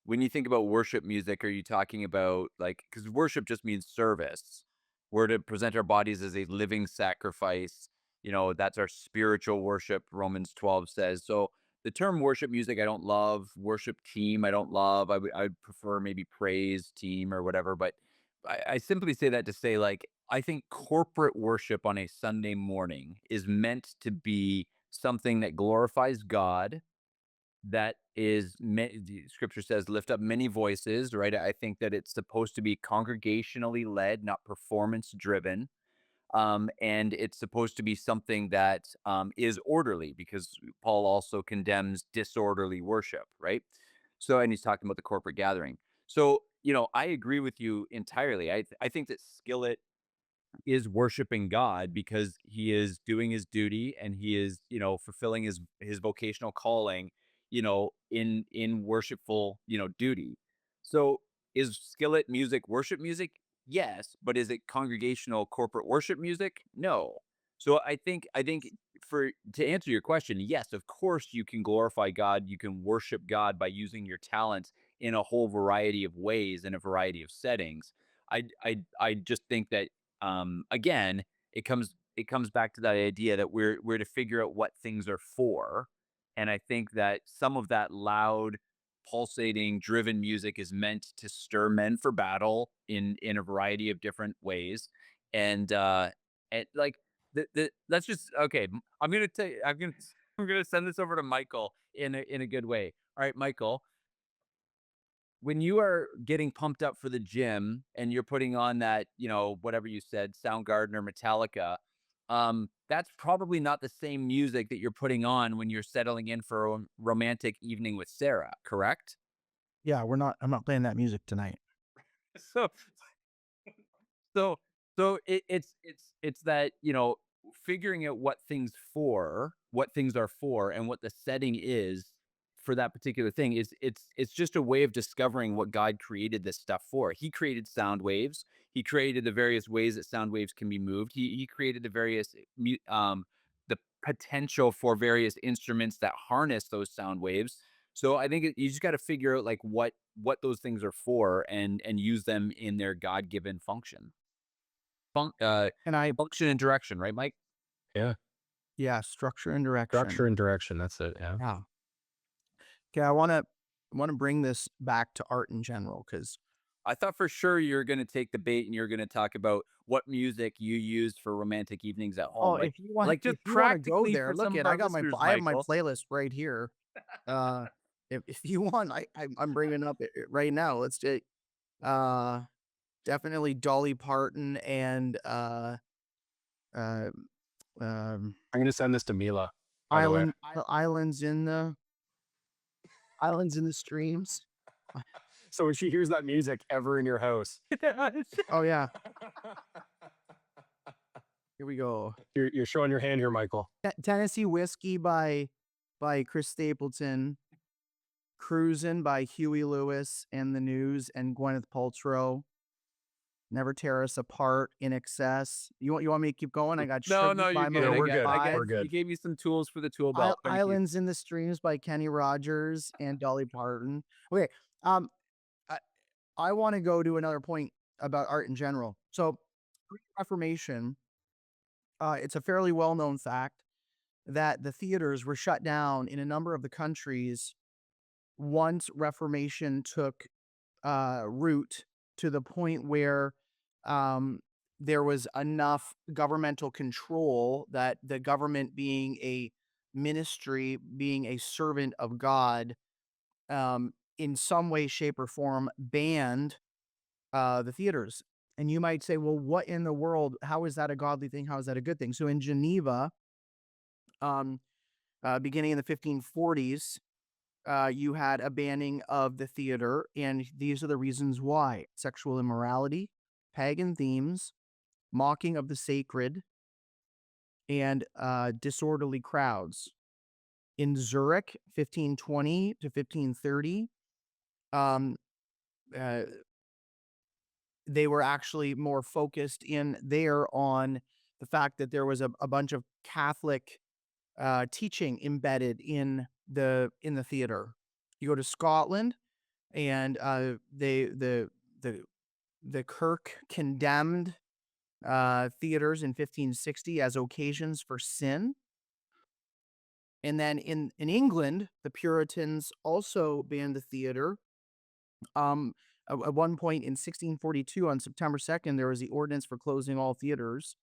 when you think about worship music, are you talking about like, because worship just means service. We're to present our bodies as a living sacrifice. That's our spiritual worship, Romans 12 says. So the term worship music, I don't love. Worship team, I don't love. I'd prefer maybe praise team or whatever. But I simply say that to say, like, I think corporate worship on a Sunday morning is meant to be something that glorifies God, that is, the scripture says, lift up many voices, right? I think that it's supposed to be congregationally led, not performance driven. And it's supposed to be something that is orderly because Paul also condemns disorderly worship, right? So, and he's talking about the corporate gathering. So, I agree with you entirely. I think that Skillet is worshiping God because he is doing his duty and he is, fulfilling his vocational calling, in worshipful, duty. So is Skillet music worship music? Yes, but is it congregational corporate worship music? No. So I think for to answer your question, yes, of course you can glorify God, you can worship God by using your talents in a whole variety of ways in a variety of settings. I just think that again, it comes back to that idea that we're to figure out what things are for. And I think that some of that loud, pulsating, driven music is meant to stir men for battle in a variety of different ways. And like the let's just okay. I'm gonna tell you, I'm gonna send this over to Michael in a good way. All right, Michael, when you are getting pumped up for the gym and you're putting on that, whatever you said, Soundgarden or Metallica, that's probably not the same music that you're putting on when you're settling in for a romantic evening with Sarah, correct? Yeah, I'm not playing that music tonight. So So it's that, figuring out what things are for, and what the setting is for that particular thing is it's just a way of discovering what God created this stuff for. He created sound waves. He created the various ways that sound waves can be moved. He created the potential for various instruments that harness those sound waves. So I think you just got to figure out like what those things are for and use them in their God-given function. Fun And I Function and direction, right, Mike? Yeah. Yeah, structure and direction. Structure and direction. That's it. Yeah. Yeah. Okay, I wanna bring this back to art in general because I thought for sure you're gonna take the bait and you're gonna talk about what music you used for romantic evenings at Oh, home, if just you want to go practically there, for look some of it. I our got my listeners, I have my Michael. playlist right here. Uh, if you want, I'm bringing up it right now. Let's do uh definitely Dolly Parton and uh I'm gonna send this to Mila, by the way. islands in the islands in the streams. So when she hears that music ever in your house, Oh yeah, here we go. you're showing your hand here, Michael. Tennessee Whiskey by Chris Stapleton. Cruisin' by Huey Lewis and the News and Gwyneth Paltrow. Never Tear Us Apart, In Excess. You want me to keep going? I got No, Sugar you're by good. No, Maroon we're good. 5. We're good. You gave me some tools for the tool belt. Thank you. Islands in the Streams by Kenny Rogers and Dolly Parton. Okay, um, I want to go to another point about art in general. So, Reformation, it's a fairly well-known fact that the theaters were shut down in a number of the countries once Reformation took route to the point where um, there was enough governmental control that the government, being a ministry, being a servant of God, in some way, shape, or form, banned the theaters. And you might say, well, what in the world? How is that a godly thing? How is that a good thing? So in Geneva, um, beginning in the 1540s, you had a banning of the theater, and these are the reasons why: sexual immorality, pagan themes, mocking of the sacred, and disorderly crowds. In Zurich, 1520 to 1530, um, uh, they were actually more focused in there on the fact that there was a bunch of Catholic teaching embedded in the theater. You go to Scotland, and the Kirk condemned theaters in 1560 as occasions for sin. And then in England, the Puritans also banned the theater. At one point in 1642, on September 2nd, there was the ordinance for closing all theaters.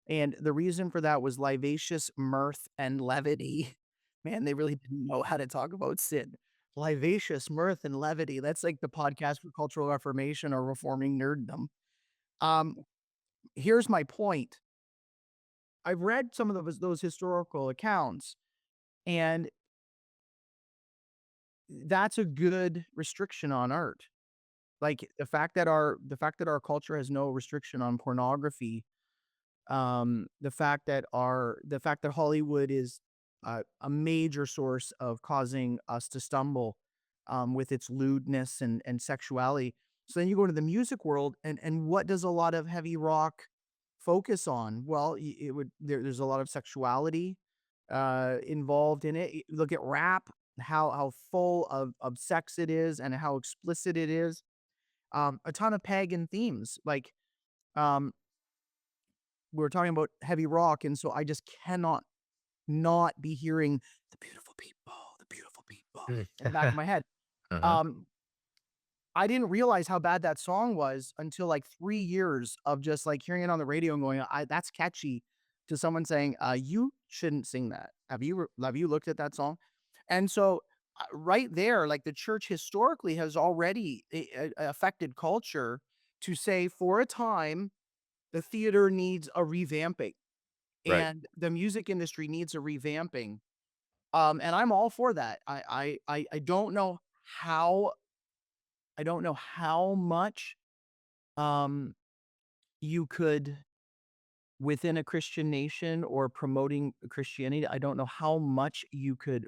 And the reason for that was licentious mirth and levity. Man, they really didn't know how to talk about sin. Livacious mirth and levity. That's like the podcast for cultural reformation or reforming nerddom. Um, Here's my point. I've read some of those historical accounts, and that's a good restriction on art. Like the fact that our culture has no restriction on pornography, the fact that Hollywood is a major source of causing us to stumble with its lewdness and sexuality. So then you go to the music world, and what does a lot of heavy rock focus on? Well, there's a lot of sexuality involved in it. Look at rap, how full of sex it is and how explicit it is. A ton of pagan themes, like um, we were talking about heavy rock, and so I just cannot not be hearing the beautiful people Mm. in the back of my head. Uh-huh. Um, I didn't realize how bad that song was until like 3 years of just like hearing it on the radio and going, that's catchy, to someone saying, you shouldn't sing that. Have you looked at that song? And so right there, like the church historically has already affected culture to say, for a time, the theater needs a revamping Right. and the music industry needs a revamping. And I'm all for that. I don't know how much um you could, within a Christian nation or promoting Christianity, I don't know how much you could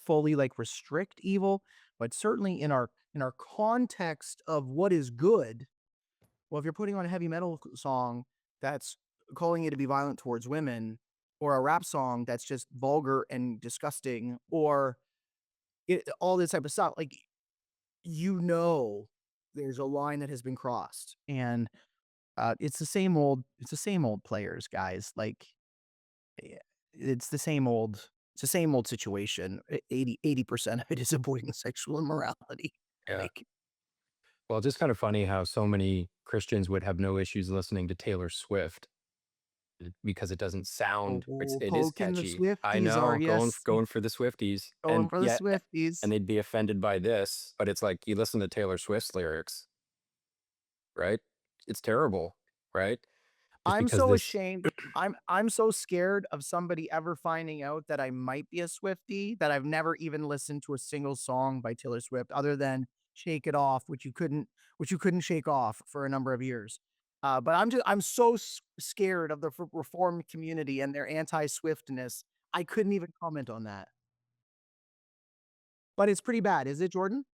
fully like restrict evil, but certainly in our context of what is good. Well, if you're putting on a heavy metal song that's calling you to be violent towards women, or a rap song that's just vulgar and disgusting, or all this type of stuff, like, there's a line that has been crossed, and it's the same old players, guys. Like, eh, it's the same old situation. 80% of it is avoiding sexual immorality. Yeah. Like, Well, it's just kind of funny how so many Christians would have no issues listening to Taylor Swift because it doesn't sound it is Poking the catchy. I Swifties, are know, yes. going for the Swifties. Going And for the yet Swifties. and they'd be offended by this, but it's like you listen to Taylor Swift's lyrics, right? It's terrible, right? Just I'm because so this ashamed. I'm so scared of somebody ever finding out that I might be a Swiftie that I've never even listened to a single song by Taylor Swift other than "Shake It Off," which you couldn't shake off for a number of years. But I'm so scared of the reformed community and their anti-Swiftness. I couldn't even comment on that. But it's pretty bad, is it, Jordan?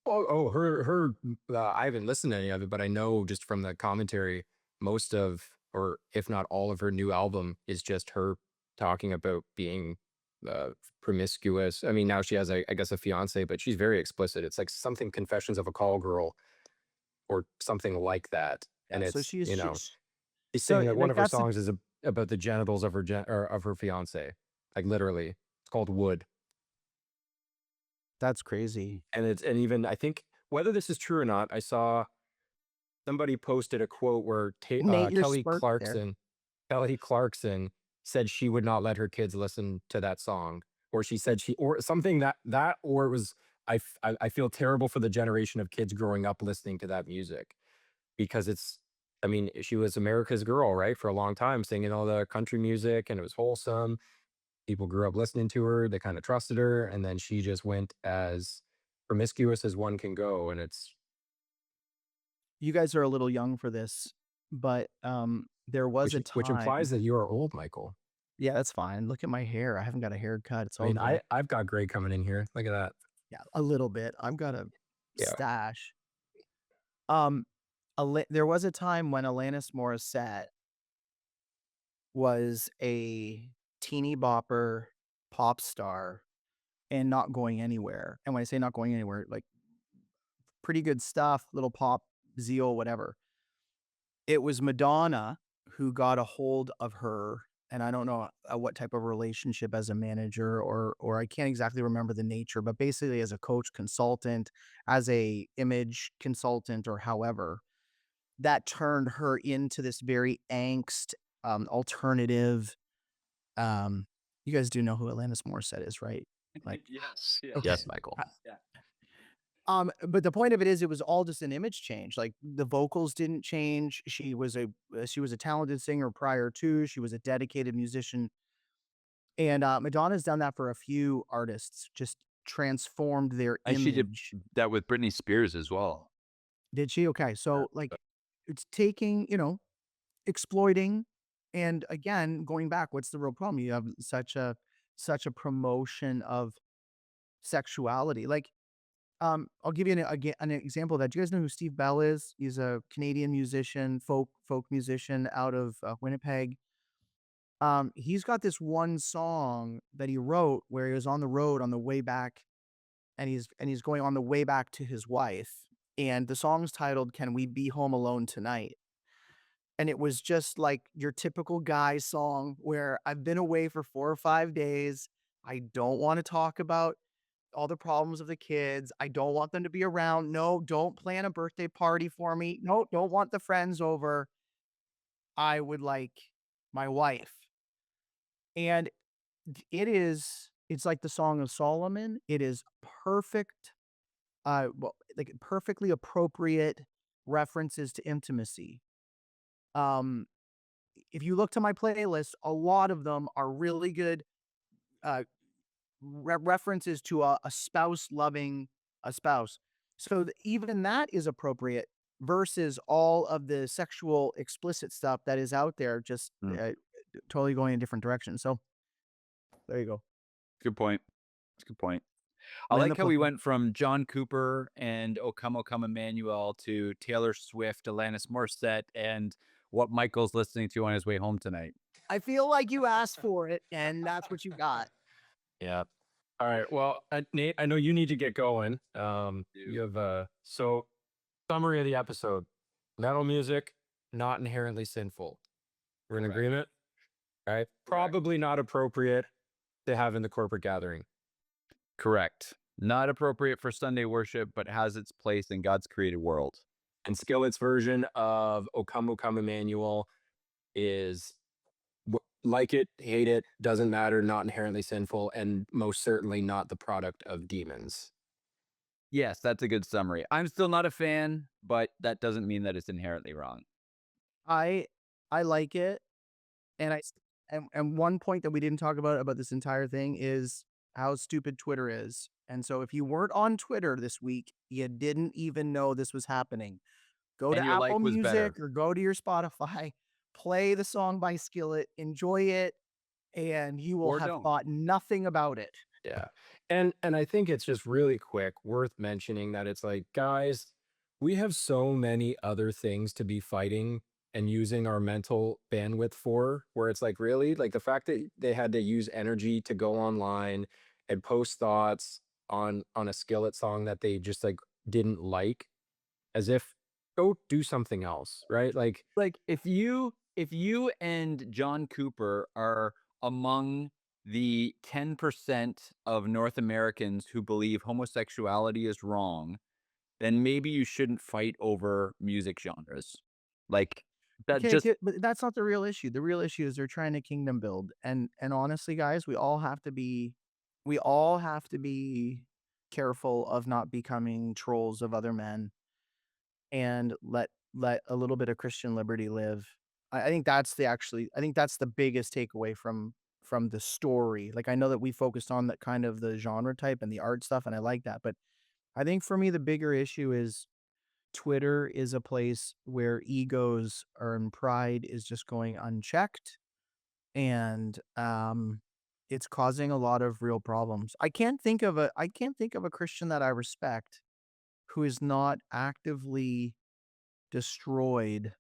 I haven't listened to any of it, but I know just from the commentary, most of, or if not all of her new album is just her talking about being promiscuous. I mean, now she has, I guess, a fiance, but she's very explicit. It's like something Confessions of a Call Girl or something like that. Yeah. And So it's, she's she's so saying that one like of her that's songs is about the genitals of or of her fiance, like literally. It's called Wood. that's crazy. And even I think whether this is true or not, I saw somebody posted a quote where Nate, you're spark there. Kelly Clarkson said she would not let her kids listen to that song, or she said or something or it was I feel terrible for the generation of kids growing up listening to that music because it's. I mean, she was America's girl, right, for a long time, singing all the country music, and it was wholesome. People grew up listening to her. They kind of trusted her, and then she just went as promiscuous as one can go, and it's You guys are a little young for this, but, there was a which time. implies that you are old, Michael. Yeah, that's fine. Look at my hair. I haven't got a haircut. It's I all mean, good. I've got gray coming in here. Look at that. Yeah, a little bit. I've got a Yeah. stash. Um, there was a time when Alanis Morissette was a teeny bopper pop star and not going anywhere. And when I say not going anywhere, like pretty good stuff, little pop, zeal, whatever. It was Madonna who got a hold of her, and I don't know, what type of relationship as a manager or I can't exactly remember the nature, but basically as a coach consultant, as a image consultant or however, that turned her into this very angst, alternative, um you guys do know who Alanis Morissette is, right? Like, Yes, yes. okay. Yes, Michael. Yeah. But the point of it is it was all just an image change. Like the vocals didn't change. She was a talented singer prior to. She was a dedicated musician. And Madonna's done that for a few artists, just transformed their And she did image. that with Britney Spears as well. Did she? Okay. Yeah. So like it's taking, exploiting and again, going back, what's the real problem? You have such a promotion of sexuality. Like I'll give you an example of that. Do you guys know who Steve Bell is? He's a Canadian musician, folk musician out of Winnipeg. He's got this one song that he wrote where he was on the road on the way back, and he's going on the way back to his wife, and the song's titled "Can We Be Home Alone Tonight?" And it was just like your typical guy song where I've been away for 4 or 5 days. I don't want to talk about all the problems of the kids. I don't want them to be around. No, don't plan a birthday party for me. No, don't want the friends over. I would like my wife. And it's like the Song of Solomon. It is perfect, well, like perfectly appropriate references to intimacy. Um, if you look to my playlist, a lot of them are really good uh, references to a spouse loving a spouse. So even that is appropriate versus all of the sexual explicit stuff that is out there, just Mm. totally going in different directions. So there you go. Good point. That's a good point. I Land like the how we plane. went from John Cooper and O Come, O Come Emmanuel to Taylor Swift, Alanis Morissette, and what Michael's listening to on his way home tonight. I feel like you asked for it, and that's what you got. Yeah. All right. Well, Nate, I know you need to get going. You have so summary of the episode: metal music, not inherently sinful. We're in Correct. agreement, right? Probably not appropriate to have in the corporate gathering. Correct. Not appropriate for Sunday worship, but has its place in God's created world. And Skillet's version of O Come, O Come, Emmanuel is like it, hate it, doesn't matter, not inherently sinful, and most certainly not the product of demons. Yes, that's a good summary. I'm still not a fan, but that doesn't mean that it's inherently wrong. I like it, and and one point that we didn't talk about this entire thing is how stupid Twitter is. And so if you weren't on Twitter this week, you didn't even know this was happening. Go to And your Apple life was better. Music or go to your Spotify, play the song by Skillet, enjoy it, and you will Or have don't. thought nothing about it. Yeah. And I think it's just really quick worth mentioning that it's like, guys, we have so many other things to be fighting and using our mental bandwidth for, where it's like, really, like the fact that they had to use energy to go online and post thoughts on a Skillet song that they just like didn't like, as if go do something else, right? Like, If you and John Cooper are among the 10% of North Americans who believe homosexuality is wrong, then maybe you shouldn't fight over music genres. Like that Okay, just but that's not the real issue. The real issue is they're trying to kingdom build. And honestly, guys, we all have to be careful of not becoming trolls of other men and let a little bit of Christian liberty live. I think that's the biggest takeaway from the story. Like I know that we focused on that kind of the genre type and the art stuff, and I like that. But I think for me the bigger issue is Twitter is a place where egos and pride is just going unchecked, and it's causing a lot of real problems. I can't think of a Christian that I respect who is not actively destroyed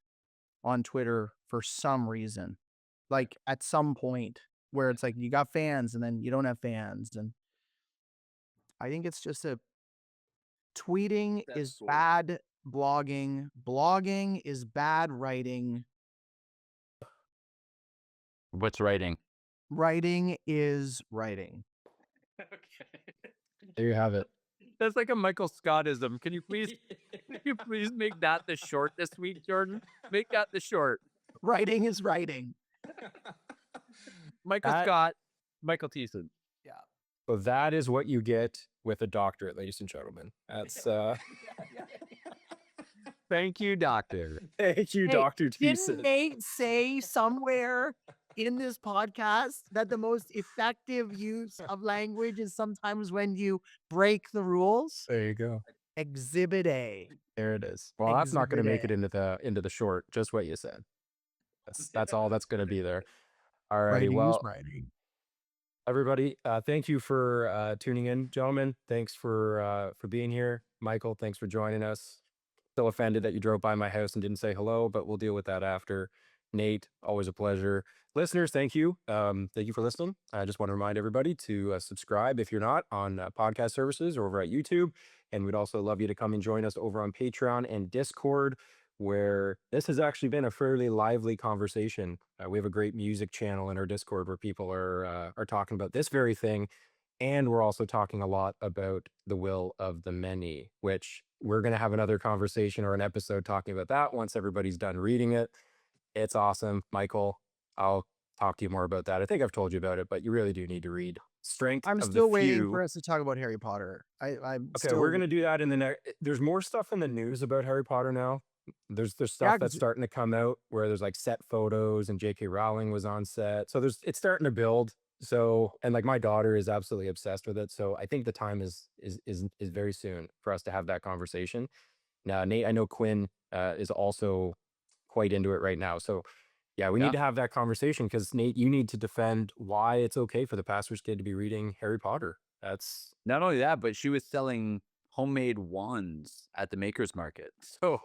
on Twitter for some reason. Like at some point where it's like you got fans and then you don't have fans, and I think it's just a tweeting That's is sweet. bad blogging is bad writing. what's writing. Writing is writing. there you have it. That's like a Michael Scottism. Can you please make that the short this week, Jordan? Make that the short. Writing is writing. Michael That- Scott, Michael Thiessen. So that is what you get with a doctorate, ladies and gentlemen. That's Thank you, doctor. thank you, Hey, Dr. Didn't Thiessen. Nate say somewhere in this podcast that the most effective use of language is sometimes when you break the rules? There you go. Exhibit A. There it is. Well, that's not going to make it Exhibit into the short. Just what you said. That's all that's going to be there. All righty. Writing Well, is writing. everybody, thank you for tuning in, gentlemen. Thanks for being here. Michael, thanks for joining us. Still offended that you drove by my house and didn't say hello, but we'll deal with that after. Nate, always a pleasure. Listeners, thank you. Thank you for listening. I just want to remind everybody to subscribe if you're not on podcast services or over at YouTube. And we'd also love you to come and join us over on Patreon and Discord, where this has actually been a fairly lively conversation. We have a great music channel in our Discord where people are talking about this very thing. And we're also talking a lot about the will of the many, which we're going to have another conversation or an episode talking about that once everybody's done reading it. It's awesome. Michael, I'll talk to you more about that. I think I've told you about it, but you really do need to read Strength I'm of still the waiting Few. for us to talk about Harry Potter. I'm Okay, still we're going to do that in the next. There's more stuff in the news about Harry Potter now. There's stuff that's 'cause- starting to come out where there's like set photos and J.K. Rowling was on set. So it's starting to build. So, and like my daughter is absolutely obsessed with it. So I think the time is very soon for us to have that conversation. Now, Nate, I know Quinn is also quite into it right now. So yeah, we Yeah. need to have that conversation because Nate, you need to defend why it's okay for the pastor's kid to be reading Harry Potter. That's Not only that, but she was selling homemade wands at the Maker's Market. So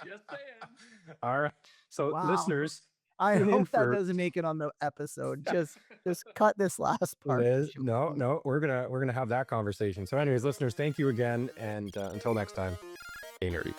just saying. all right. So Wow. listeners, I tune in hope that for- doesn't make it on the episode. Just cut this last part. no, we're gonna have that conversation. So anyways, listeners, thank you again. And until next time, stay nerdy.